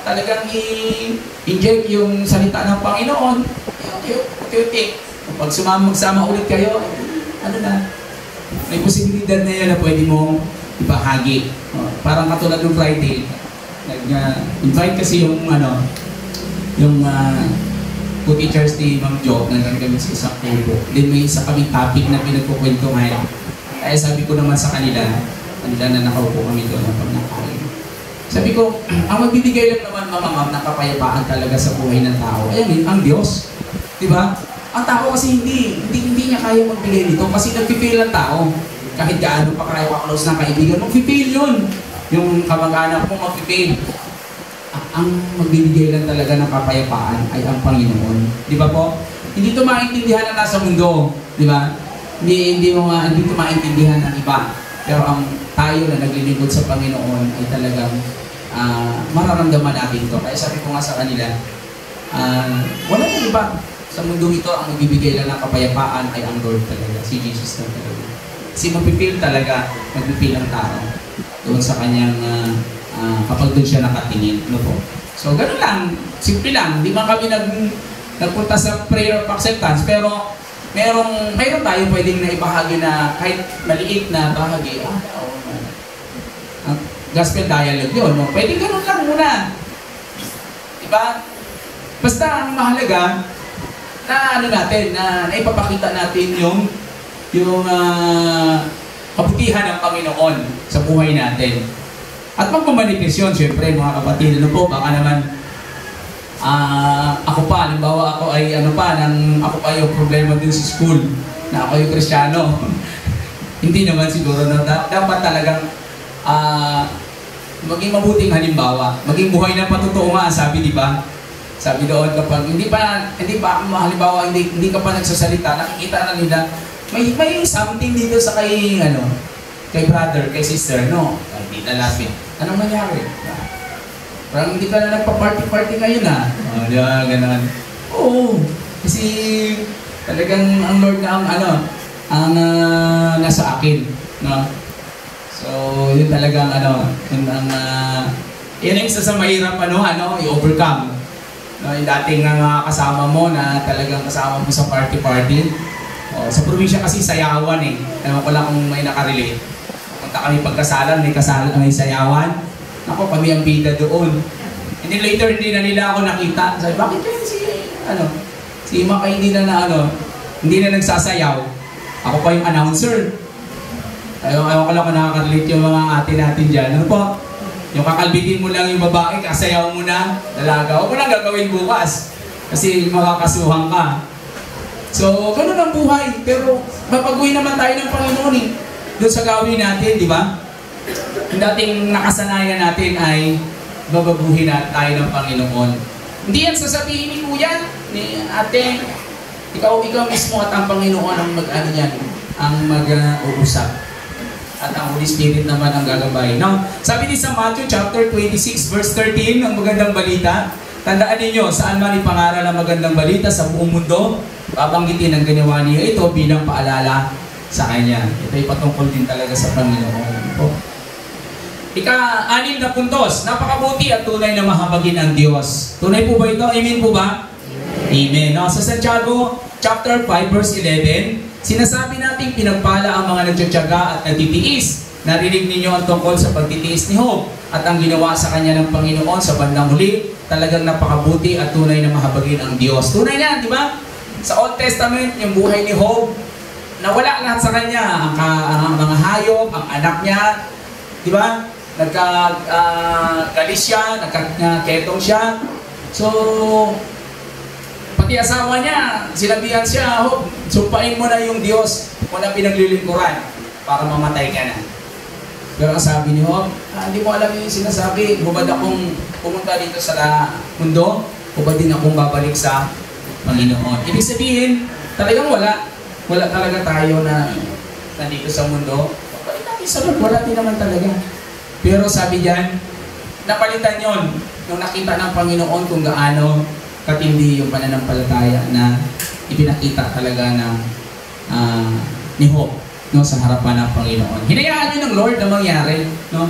talagang i-inject yung salita ng Panginoon. Okay. Pag magsama ulit kayo, may posibilidad na yan na pwede mong ibahagi. Parang katulad ng Friday, nag-invite kasi yung co-teachers ni Ma'am Jo na nagkamit sa isang kubo. Then may isa kaming topic na pinagkukwento ngayon. Kaya sabi ko naman sa kanila na nakaupo kami doon ng pagkakain. Sabi ko, ang magbibigay lang naman ma'am ng kapayapaan talaga sa buhay ng tao, ayan, ang Diyos. Diba? Ang tao kasi hindi niya kaya magbigay nito kasi nagpipil ang tao. Kahit gaano pa kayo ka-close ng kaibigan, magpipil yun. Yung kamag-anak mo magpipil. Ang magbibigay lang talaga ng kapayapaan ay ang Panginoon. Di ba po? Hindi ito maintindihan na nasa mundo. Di ba? Hindi ito maintindihan ng iba. Pero ang tayo na naglilingkod sa Panginoon ay talagang mararamdaman natin ito. Kaya sabi ko nga sa kanila, wala nang iba. Sa mundo ito, ang magbibigay lang ng kapayapaan ay ang Lord talaga. Si Jesus na talaga. Kasi magpipil talaga, magpipil ang tao doon sa kanyang kapag doon siya nakatingin. Ano po? So, gano'n lang. Simple lang. Hindi man kami nagpunta sa prayer of acceptance, pero mayroon tayo pwedeng na ibahagi na kahit maliit na bahagi. Gospel dialogue yun. No? Pwede gano'n lang muna. Diba? Basta ang mahalaga na na ipapakita natin yung kabutihan ng Panginoon sa buhay natin. At magpamanifest yun, syempre mga kapatid, baka naman ako pa, halimbawa ako ay ako pa yung problema din sa school, na ako yung Kristiyano. Hindi naman siguro, dapat talagang maging mabuting halimbawa, maging buhay na patotoo nga, sabi di ba? Sabi doon, kapag hindi pa halimbawa, hindi ka pa nagsasalita, nakikita na nila, may something dito sa kay brother, kay sister, no? Hindi na lapit. Anong nangyari? Parang hindi ka na nagpa-party ngayon, gano'n. Oo, kasi talagang ang Lord na ang nasa akin, no? So, yun talagang yun ang isa sa mahirap, i-overcome. No, yung dating kasama mo na talagang kasama mo sa party-party. Sa probinsya kasi sayawan eh. Ewan ko lang kung may nakarelate. Punta kami pagkasalan, may sayawan. Ako, kami ang bida doon. And then later, hindi na nila ako nakita. Sabi, bakit yun si Maka hindi na nagsasayaw. Ako pa yung announcer. Ewan ko lang kung nakaka-relate yung mga ate natin dyan. Ano po? Yung kakalbitin mo lang yung babae, kasayaw mo na, dalaga. Huwag mo lang gagawin bukas. Kasi makakasuhan ka. So, ganun ang buhay. Pero, mapaguhin naman tayo ng Panginoon eh. Doon sa gawin natin, di ba? Yung dating nakasanayan natin ay babaguhin tayo ng Panginoon. Hindi yan sasabihin ni Kuya, ni Ate. Ikaw mismo at ang Panginoon ang ang mag-uusap. At ang Holy Spirit naman ang gagabay. Now, sabi ni sa Matthew chapter 26 verse 13, ang magandang balita. Tandaan ninyo, saan man ipangaral ang magandang balita sa buong mundo, babanggitin ang ginawa niya ito bilang paalala sa Kanya. Ito ay patungkol din talaga sa Panginoon. Ika-6 na puntos, napakabuti at tunay na mahabagin ang Diyos. Tunay po ba ito? Amen po ba? Amen. Now, sa Santiago chapter 5 verse 11, sinasabi natin pinagpala ang mga nagtsatsaga at nagtitiis. Narinig ninyo ang tungkol sa pagtitiis ni Job at ang ginawa sa kanya ng Panginoon sa bandang huli. Talagang napakabuti at tunay na mahabagin ang Diyos. Tunay yan, di ba? Sa Old Testament, yung buhay ni Job, nawala lahat sa kanya. Ang mga hayop, ang anak niya, di ba? Nagkagalis siya, nagkaketong siya. So, pati asawa niya, sinabihan siya, sumpain mo na yung Diyos kung na pinaglilingkuran para mamatay ka na. Pero ang sabi ni Job, hindi mo alam yung sinasabi, hubad akong pumunta dito sa mundo, o ba din akong babalik sa Panginoon? Ibig sabihin, talagang wala talaga tayo na nandito sa mundo. Balik natin sa Lord, wala din naman talaga. Pero sabi diyan, napalitan yon nung nakita ng Panginoon kung gaano katindi yung pananampalataya na ipinakita talaga ng ni Job, no, sa harapan ng Panginoon. Hinayaan yun ng Lord na mangyari, no?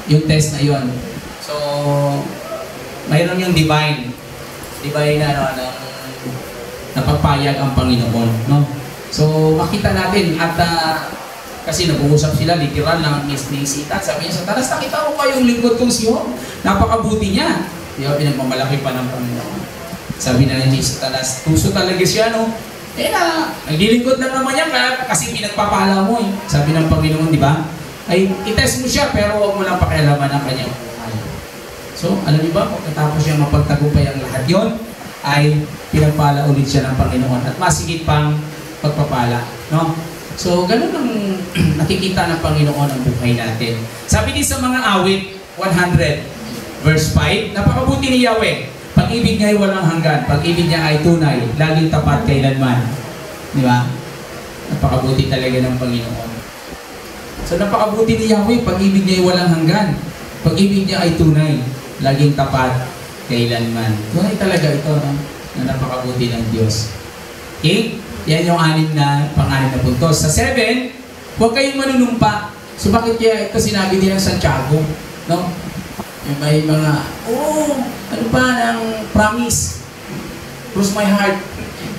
Yung test na yon. So, mayroon yung divine na napagpayag ang Panginoon, no? So, makita natin at kasi nag-uusap sila, literal lang ni Satan. Sabi niya, Satanas, nakita mo pa yung lingkod kong si Job? Napakabuti niya. Di ba, pinagmamalaki pa ng Panginoon. Sabi na ni Satanas, tuso talaga siya, no? Naglilingkod lang naman yan kasi pinagpapala mo, eh. Sabi ng Panginoon, di ba? Ay, itest mo siya, pero huwag mo lang pakialaman ang kanyang buhay. So, alam niyo ba, pagkatapos siya mapagtagumpay ang lahat yon, ay pinagpala ulit siya ng Panginoon at masigit pang pagpapala, no? So, ganun ang nakikita ng Panginoon ang buhay natin. Sabi din sa mga awit, 100, verse 5, napakabuti ni Yahweh. Pag-ibig niya ay walang hanggan. Pag-ibig niya ay tunay. Laging tapat kailanman. Di ba? Napakabuti talaga ng Panginoon. So, napakabuti ni Yahweh. Pag-ibig niya ay walang hanggan. Pag-ibig niya ay tunay. Laging tapat kailanman. Tunay talaga ito, no? Na napakabuti ng Diyos. Okay? Yan yung pang-anim na puntos. Sa 7, huwag kayong manunumpa. So, bakit kaya ito sinabi din ng Santiago? No? May mga, ano pa ng promise? Cross my heart.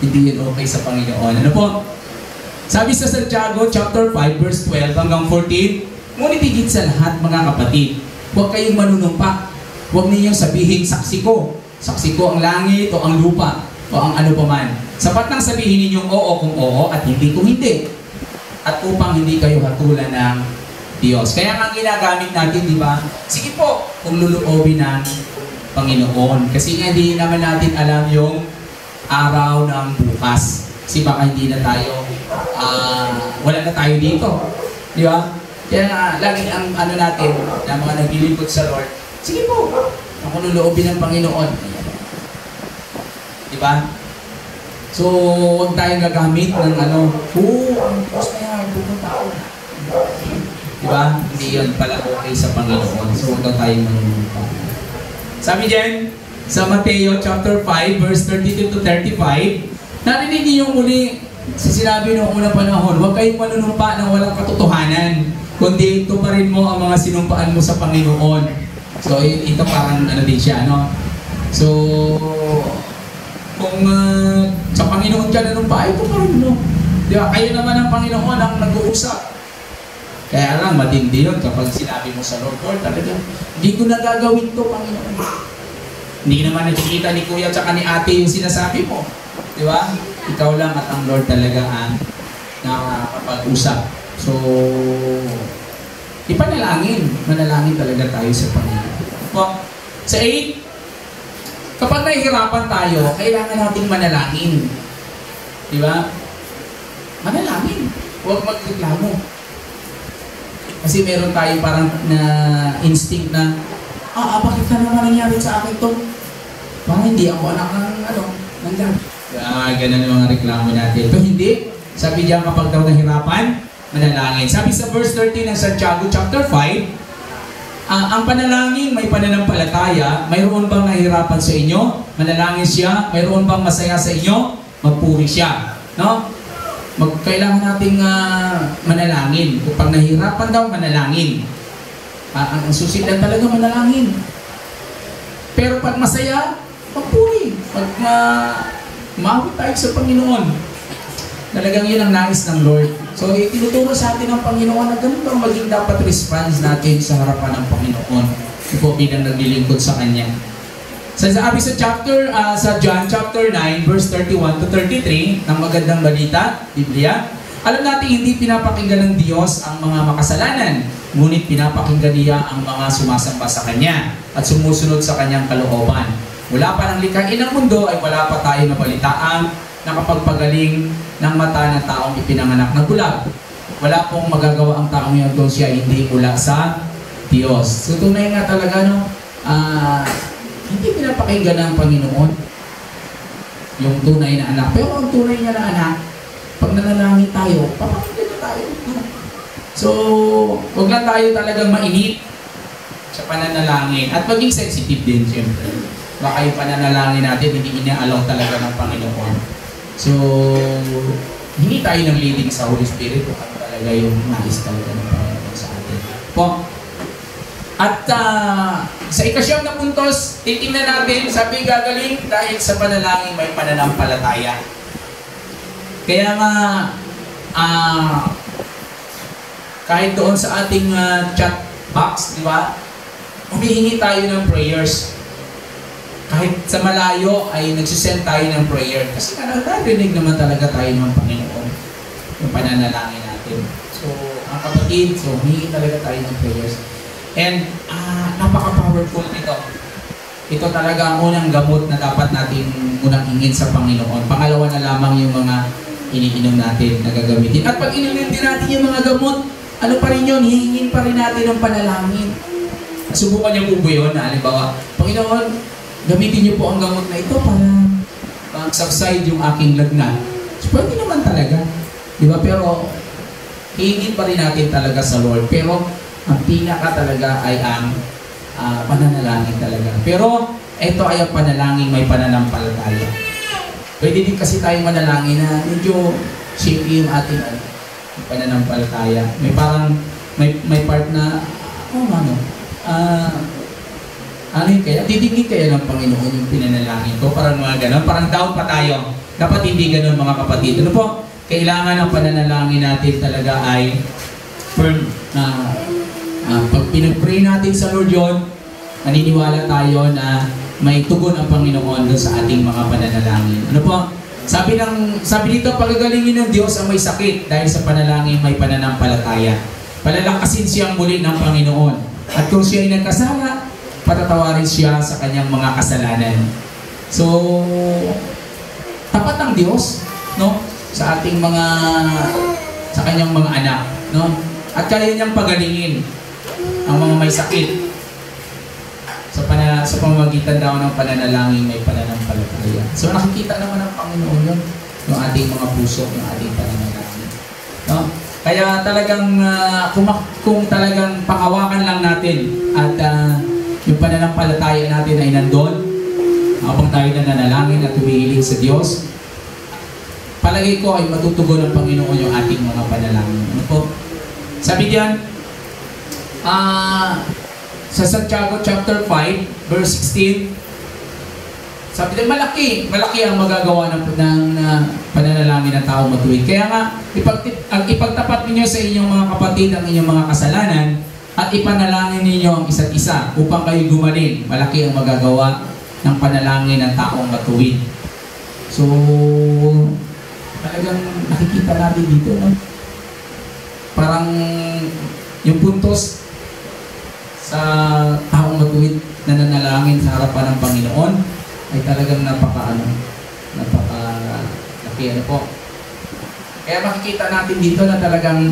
Hindi yun okay sa Panginoon. Ano po? Sabi sa Santiago, chapter 5, verse 12 hanggang 14, ngunit higit sa lahat, mga kapatid, huwag kayong manunumpa. Huwag ninyong sabihin, saksi ko. Saksi ko ang langit o ang lupa o ang ano paman. Sapat nang sabihin ninyong oo kung oo at hindi kung hindi. At upang hindi kayo hatulan ng Diyos. Kaya ang ginagamit natin, di ba? Sige po, kung luluobin ng Panginoon. Kasi nga hindi naman natin alam yung araw ng bukas. Kasi baka hindi na tayo, wala na tayo dito. Di ba? Kaya nga, lagi ang ano natin, na mga naglilingkod sa Lord, sige po, kung luluobin ng Panginoon. Di ba? So, huwag tayong gagamit ng ang Diyos na yan, pupunta ako. Diba? Hindi yun pala okay sa Panginoon. So, huwag tayong manunumpa. Sabi dyan, sa Mateo chapter 5, verse 32 to 35, narinig niyo muli sa sinabi noong unang panahon, huwag kayong manunumpa ng walang katotohanan, kundi tuparin mo ang mga sinumpaan mo sa Panginoon. So, ito parang ano din siya, no? So, kung sa Panginoon ka nanumpa, ito pa rin mo. Diba? Kayo naman ang Panginoon ang nag-uusap. Kaya lang, matindi yun kapag sinabi mo sa Lord, Lord, talaga, hindi ko na gagawin to, Panginoon. Hindi naman nakikita ni Kuya at ni Ate yung sinasabi mo. Di ba? Ikaw lang at ang Lord talaga ang nakakapag-usap. So, manalangin talaga tayo sa Panginoon. Sa 8, kapag nahihirapan tayo, kailangan nating manalangin. Di ba? Manalangin. Huwag magreklamo. Kasi meron tayo parang na instinct na, bakit ka naman nangyari sa akin to? Parang hindi ako anak ng God. Ganun ang mga reklamo natin. Pero hindi. Sabi diyan, kapag daw nahirapan, manalangin. Sabi sa verse 13 ng Santiago chapter 5, ang panalangin may pananampalataya. Mayroon bang nahihirapan sa inyo? Manalangin siya. Mayroon bang masaya sa inyo? Magpuri siya. No? Kailangan nating manalangin. Kapag nahihirapan daw, manalangin. Ang susi lang talaga manalangin. Pero pag masaya, magpuri. Pag umawit tayo sa Panginoon. Talagang yun ang nais ng Lord. So, itinuturo sa atin ng Panginoon na ganun bang maging dapat response natin sa harapan ng Panginoon. Ito bilang naglilingkod sa Kanya. Sabi sa John chapter 9, verse 31 to 33, ng magandang balita, Biblia, alam natin hindi pinapakinggan ng Diyos ang mga makasalanan, ngunit pinapakinggan niya ang mga sumasamba sa Kanya at sumusunod sa Kanyang kalooban. Mula pa ng likhain ng mundo ay wala pa tayo nabalitaang nakapagpagaling ng mata ng taong ipinanganak na bulag. Wala pong magagawa ang taong yun kung siya hindi mula sa Diyos. So tunay nga talaga, no? hindi pinapakinggan ng Panginoon yung tunay na anak. Pero ang tunay niya na anak, pag nanalangin tayo, papakinggan na tayo. So, huwag lang tayo talagang mainit sa pananalangin. At maging sensitive din, siyempre. Baka yung pananalangin natin, hindi ina-allow talaga ng Panginoon. So, hindi tayo ng leading sa Holy Spirit kung ano talaga yung nais talaga ng Panginoon sa atin. Po. At sa ikasyam na puntos, titingnan natin, sabi gagaling dahil sa panalangin may pananampalataya. Kaya nga, kahit doon sa ating chat box, di ba? Humihingi tayo ng prayers. Kahit sa malayo ay nagsisend tayo ng prayer. Kasi narinig naman talaga tayo ng Panginoon yung pananalangin natin. So, ang kapatid, so humihingi talaga tayo ng prayers. And napaka-powerful nito. Ito talaga ang unang gamot na dapat natin unang hingin sa Panginoon. Pangalawa na lamang yung mga iniinom natin na gagamitin. At pag ininom din natin yung mga gamot, ano pa rin yun? Hihingin pa rin natin ang panalangin. Subukan niyo po ba yun? Halimbawa, Panginoon, gamitin niyo po ang gamot na ito para mag-subside yung aking lagnat. So, pwede naman talaga. Diba? Pero, hihingin pa rin natin talaga sa Lord. Pero, ang pinaka talaga ay ang pananalangin talaga. Pero, ito ay ang panalangin may pananampalataya. Pwede din kasi tayong manalangin na medyo shaky yung ating pananampalataya. May parang, may part na, ano yun kaya? Titigin kaya ng Panginoon yung pinanalangin ko? Parang mga ganon. Parang down pa tayo. Dapat hindi ganon mga kapatid. Ano po? Kailangan ng pananalangin natin talaga ay firm na pag pinag-pray natin sa Lord yun, naniniwala tayo na may tugon ang Panginoon doon sa ating mga pananalangin. Ano po? Sabi dito, pagagalingin ng Diyos ang may sakit dahil sa panalangin may pananampalataya. Palalakasin siyang muli ng Panginoon. At kung siya ay nagkasala, patatawarin siya sa kanyang mga kasalanan. So, tapat ang Diyos, no? Sa ating sa kanyang mga anak, no? At kaya niyang pagalingin ang mga may sakit sa pamamagitan daw ng pananalangin may pananampalataya. So nakikita naman ng Panginoon yun, yung ating mga puso, yung ating pananalangin. No? Kaya talagang kung talagang panghawakan lang natin at yung pananampalataya natin ay nandun, habang tayo nananalangin at humihiling sa Diyos, palagay ko ay matutugon ng Panginoon yung ating mga panalangin. Ano po? Sabi diyan, sa Santiago chapter 5, verse 16, sabi din, malaki ang magagawa ng pananalangin ng tao matuwid. Kaya nga, ipagtapat ninyo sa inyong mga kapatid ang inyong mga kasalanan at ipanalangin ninyo ang isa't isa upang kayo gumaling. Malaki ang magagawa ng panalangin ng taong matuwid. So, talagang nakikita natin dito, no? Parang yung puntos sa taong matuwid na nanalangin sa harapan ng Panginoon ay talagang napaka-laki. Ano po? Kaya makikita natin dito na talagang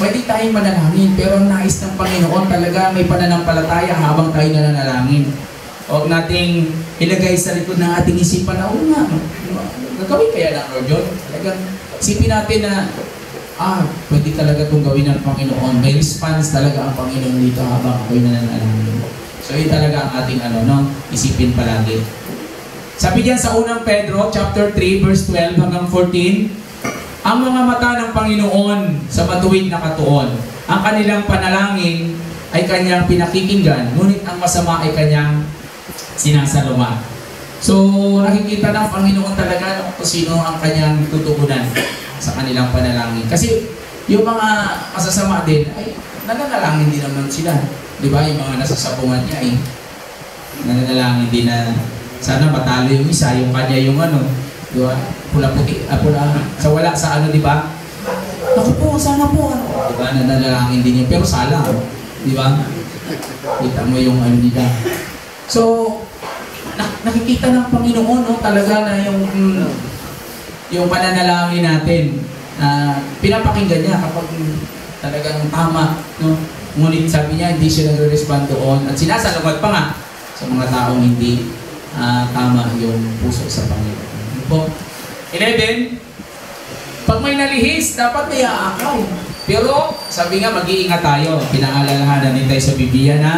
pwede tayong manalangin, pero ang nais ng Panginoon talaga may pananampalataya habang tayo nananalangin. Huwag nating ilagay sa likod ng ating isipan na, gagawin kaya ng Lord yun? Talagang isipin natin na pwede talaga itong gawin ng Panginoon. May response talaga ang Panginoon dito habang ako'y nananalangin. So yun talaga ang ating isipin palagi. Sabi diyan sa unang Pedro, chapter 3, verse 12 hanggang 14, ang mga mata ng Panginoon sa matuwid na katuon, ang kanilang panalangin ay kanyang pinakikinggan, ngunit ang masama ay kanyang sinasaluma. So nakikita ng Panginoon talaga kung sino ang kanyang tutugunan sa kanilang panalangin. Kasi yung mga masasama din, ay nananalangin din naman sila. Di ba? Yung mga nasasabungan niya ay nananalangin din na sana matalo yung isa, yung kanya yung di ba? Pula-puti, sa wala sa di ba? Ako po, sana po, Di ba? Nananalangin din niya, pero sala, di ba? Kita mo yung nila. So, nakikita ng Panginoon, talaga na yung pananalangin natin, pinapakinggan niya kapag talagang tama, no? Ngunit sabi niya, hindi siya nagre-respond doon. At sinasalungat pa nga sa mga taong hindi tama yung puso sa Panginoon. Ano po? 11, pag may nalihis, dapat may aakaw. Pero, sabi nga, mag-iingat tayo. Pinaalalahanan din tayo sa Biblia na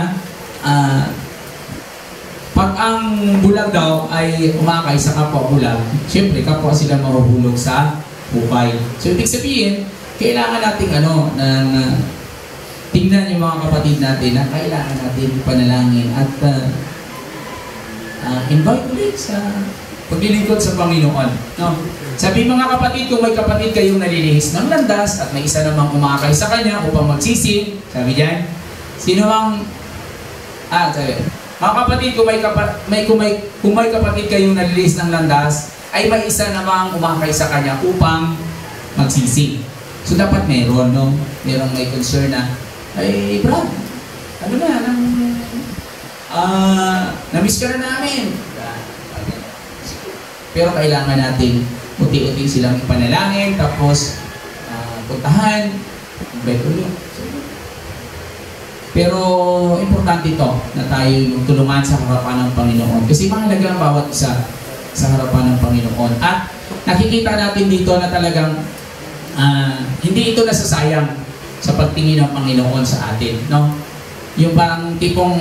pag ang bulag daw ay umakay sa kapwa bulag, siyempre, kapwa sila mahuhulog sa bukay. So, ibig sabihin, kailangan nating tingnan yung mga kapatid natin na kailangan natin panalangin at invite ulit sa paglilingkod sa Panginoon. No? Sabi mga kapatid, kung may kapatid kayong nalilihis ng landas at may isa namang umakay sa kanya upang magsisi, sabi diyan, sino ang sabi, mga kapatid, kung may kapatid kayong nalilihis ng landas, ay may isa namang umakay sa kanya upang magsisi. So dapat meron, no? Merong may concern na, ay Brad, ano na, na-miss ka na namin. Pero kailangan natin unti-unti silang ipanalangin, tapos puntahan, invite ulit. Pero importante ito na tayo tulungan sa harapan ng Panginoon. Kasi mahalaga ang bawat isa sa harapan ng Panginoon. At nakikita natin dito na talagang hindi ito nasasayang sa pagtingin ng Panginoon sa atin. No? Yung parang tipong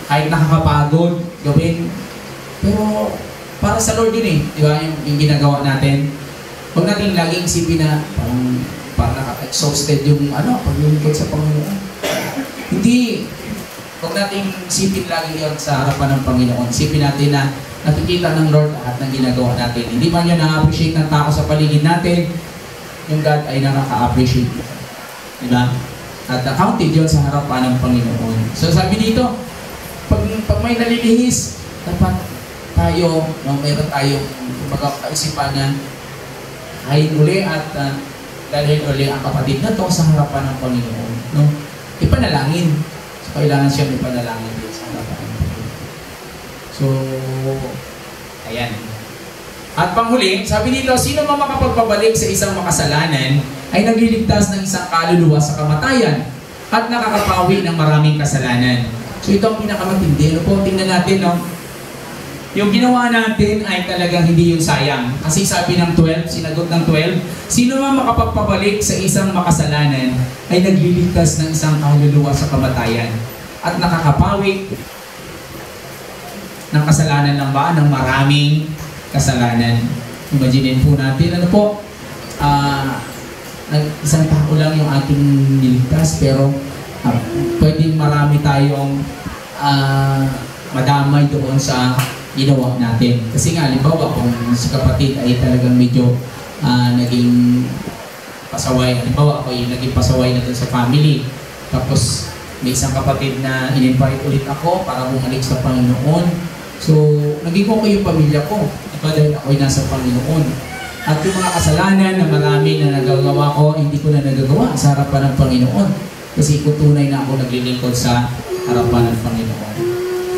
kahit nakakapagod gawin, pero para sa Lord yun eh, di ba? Yung ginagawa natin. Huwag natin laging isipin na parang nakaka-exhausted yung paglilingkod sa Panginoon. Hindi. Huwag natin isipin lagi yun sa harapan ng Panginoon. Isipin natin na nakikita ng Lord lahat ng ginagawa natin. Hindi man yun na-appreciate ng tao sa paligid natin, yung God ay nakaka-appreciate. Di ba? At accounted yun sa harapan ng Panginoon. So sabi dito, pag may nalilihis, dapat tayo, mayroon tayong kaisipan na kain uli at dalhin uli ang kapatid na to sa harapan ng Panginoon. No? Ipanalangin. So, kailangan siya ipanalangin din sa harapan ng Panginoon. So, ayan. At panghuli, sabi dito, sino man makapagpabalik sa isang makasalanan ay nagliligtas ng isang kaluluwa sa kamatayan at nakakapawi ng maraming kasalanan. So, ito ang pinakamatindi. Ano po, tingnan natin, no? Yung ginawa natin ay talagang hindi yung sayang. Kasi sabi ng 12, sinagot ng 12, sino man makapagpabalik sa isang makasalanan ay nagliligtas ng isang kaluluwa sa kamatayan at nakakapawi ng kasalanan ng ba? Ng maraming kasalanan. Imagine po natin, ano po, isang tao lang yung ating niligtas, pero pwedeng marami tayong madamay doon sa ginawa natin. Kasi nga, halimbawa, kung si kapatid ay talagang medyo naging pasaway. Halimbawa, ako yung naging pasaway na doon sa family. Tapos, may isang kapatid na in-invite ulit ako para bumalik sa Panginoon. So, naging okay yung pamilya ko. Diba dahil ako'y nasa Panginoon. At yung mga kasalanan na marami na nagagawa ko, hindi ko na nagagawa sa harapan ng Panginoon. Kasi kung tunay na ako naglilingkod sa harapan ng Panginoon.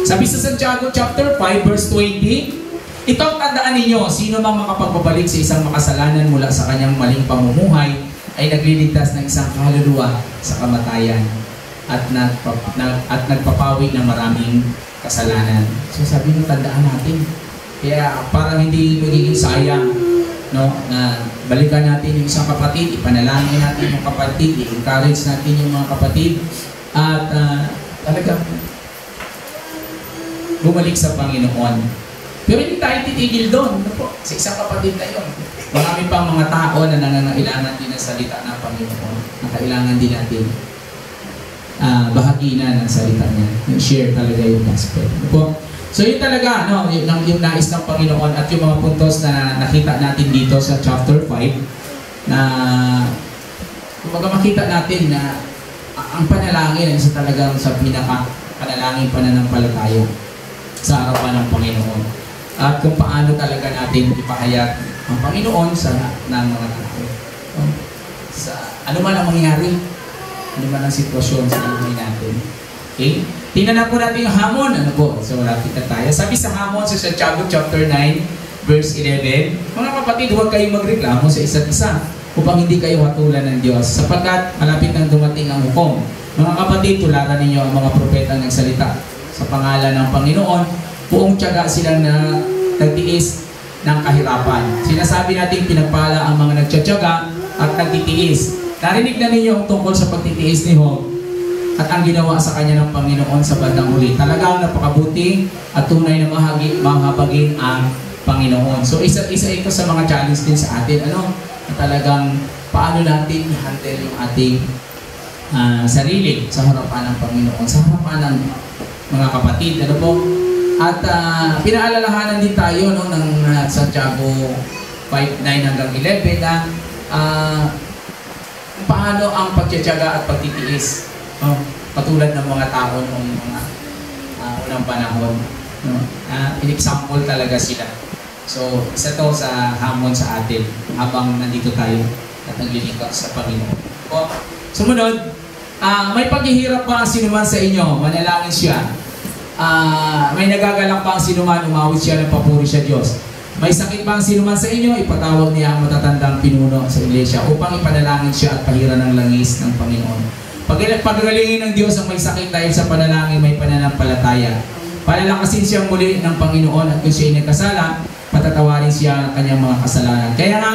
Sabi sa Santiago chapter 5 verse 20, ito ang tandaan ninyo, sino mang makapagpabalik sa isang makasalanan mula sa kanyang maling pamumuhay ay nagliligtas ng isang kaluluwa sa kamatayan at nagpapawi ng maraming kasalanan. So sabi nyo, tandaan natin. Kaya parang hindi magiging sayang, no, na balikan natin yung isang kapatid, ipanalangin natin yung kapatid, i-encourage natin yung mga kapatid at talagang bumalik sa Panginoon. Pero hindi tayo titigil doon. Ano po? Sa isang kapatid na yun. Marami pang mga tao na nangangailangan din ng salita ng Panginoon. Na kailangan din natin bahagina ng salita niya. Share talaga yung gospel. Ano po? So yun talaga, no, yung nais ng Panginoon at yung mga puntos na nakita natin dito sa chapter 5 na kumbaga makita natin na ang panalangin ay isa talagang sa pinaka-panalangin pananampalataya sa harapan ng Panginoon. At kung paano talaga natin ipahayag ang Panginoon sa ng mga tao. Sa ano man ang mangyayari, ano man ang sitwasyon sa buhay natin. Okay? Tingnan na po natin yung hamon. Ano po? So, lapit na tayo. Sabi sa hamon sa Santiago chapter 9, verse 11, mga kapatid, huwag kayong magreklamo sa isa't isa upang hindi kayo hatulan ng Diyos, sapagkat malapit nang dumating ang hukom. Mga kapatid, tularan ninyo ang mga propetang nagsalita sa pangalan ng Panginoon. Buong tiyaga silang na nagtiis ng kahirapan. Sinasabi natin pinagpala ang mga nagtitiyaga at nagtitiis. Narinig na ninyo ang tungkol sa pagtitiis ni Job at ang ginawa sa kanya ng Panginoon sa bandang huli. Talagang napakabuti at tunay na mahabagin ang Panginoon. So isa ito sa mga challenge din sa atin. Na talagang paano natin i-handle yung ating sarili sa harapan ng Panginoon, sa harapan ng mga kapatid. Ano po? At pinaalalahanan din tayo ng Santiago 5:9 hanggang 11 na paano ang pagtitiyaga at pagtitiis. Katulad ng mga tao noong mga unang panahon. In-example talaga sila. So, isa to sa hamon sa atin habang nandito tayo at naglilingkod sa Panginoon. Sumunod, may paghihirap ba ang sinuman sa inyo? Manalangin siya. May nagagalak ba ang sinuman? Umawit siya ng papuri sa Diyos. May sakit ba ang sinuman sa inyo? Ipatawag niya ang matatandang pinuno sa iglesia upang ipanalangin siya at pahiran ng langis ng Panginoon. Paggalingin ng Diyos ang may sakit dahil sa panalangin may pananampalataya. Palalakasin siyang muli ng Panginoon at kung siya ay nagkasala, patatawarin siya ng kanyang mga kasalanan. Kaya nga,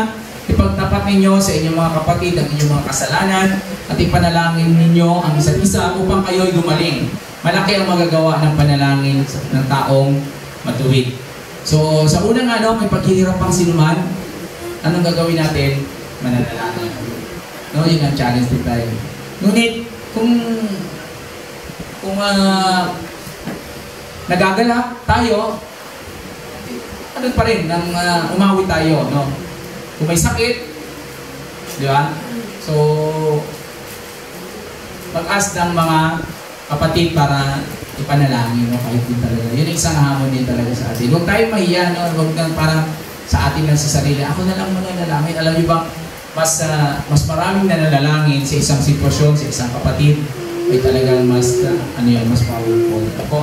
ipagtapat ninyo sa inyong mga kapatid ang inyong mga kasalanan at ipanalangin ninyo ang isa't isa upang kayo'y gumaling. Malaki ang magagawa ng panalangin ng taong matuwid. So, sa unang may paghihirap pang sinuman, anong gagawin natin? Mananalangin. Yun ang challenge din tayo. Ngunit, kung nagagalak tayo, ano pa rin, nang umawi tayo, no? Kung may sakit, di ba? So, pag-ask ng mga kapatid para ipanalangin, no? Kahit din talaga. Yun ang isang hamon din talaga sa atin. Huwag tayo mahiya, no? Huwag na parang sa atin lang sa sarili. Ako na lang mananalangin. Alam niyo ba, mas maraming nananalangin sa isang sitwasyon, sa isang kapatid, ay talagang mas powerful. Ako,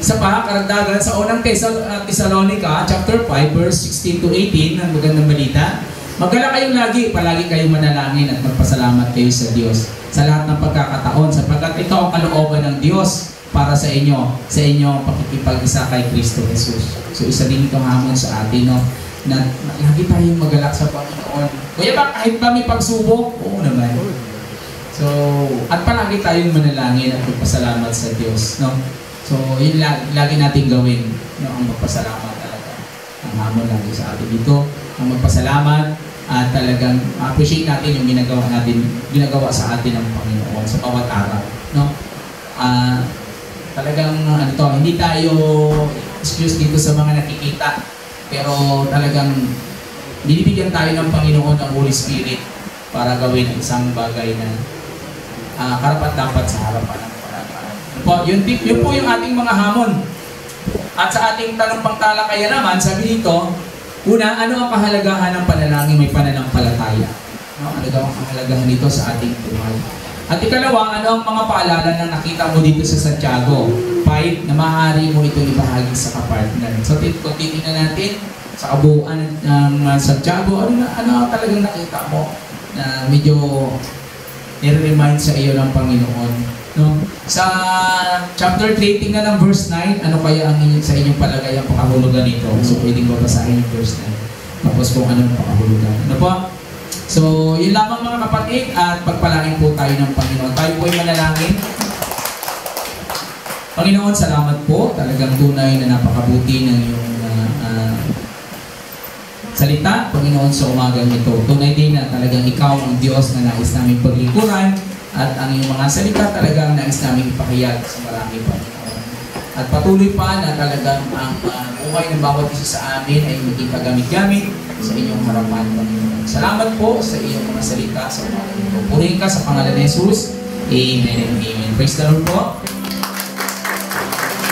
isa pa, karagdagan sa unang Thessalonica, chapter 5, verse 16 to 18, ang magandang balita. Magdala kayong lagi, palagi kayong manalangin at magpasalamat kayo sa Diyos sa lahat ng pagkakataon, sapagkat ito ang kalooban ng Diyos para sa inyong pakikipag-isa kay Kristo Jesus. So isa din itong hamon sa atin, no? Na lagi tayong magalak sa Panginoon. Kuya ba, kahit ba may pagsubok? Oo naman. So, at palagi tayong manalangin at magpasalamat sa Diyos, no? So, yun lagi natin gawin, no, ang magpasalamat talaga. Ang hamon lagi sa atin dito, ang magpasalamat at talagang appreciate natin yung ginagawa sa atin ng Panginoon sa bawat araw, no? Talagang hindi tayo excuse dito sa mga nakikita, pero talagang binibigyan tayo ng Panginoon ng Holy Spirit para gawin isang bagay na karapat-dapat sa harapan ng yun po yung ating mga hamon. At sa ating tanong pangtalakaya naman, sabi dito, una, ano ang kahalagahan ng panalangin may pananampalataya? Ano daw ang kahalagahan nito sa ating buhay? At ikalawa, ano ang mga paalala na nakita mo dito sa Santiago 5 na maaari mo itong ibahagi sa kapartner? So, kung titingnan natin sa kabuuan ng Santiago, ano talagang nakita mo na medyo i-remind sa iyo ng Panginoon, no? Sa chapter 3, tingnan ng verse 9, ano kaya ang sa inyong palagay ang pakahulugan nito? So, pwedeng babasahin yung verse 9. Tapos kung ano ang pakahulugan. Ano po? So, yun lamang mga kapatid at pagpalain po tayo ng Panginoon. Tayo po ay manalangin. Panginoon, salamat po. Talagang tunay na napakabuti ng iyong salita, Panginoon, sa umagang ito. Tunay din na talagang ikaw ang Diyos na nais namin paglingkuran at ang iyong mga salita talagang nais namin ipahayag sa marami, Panginoon. At patuloy pa na talagang ang buhay ng bawat isa sa amin ay maging kagamit-gamit sa inyong harapan, Panginoon. Salamat po sa iyong mga salita sa umagang ito. Purihin ka sa pangalan ni Jesus. Amen and amen. Praise the Lord po.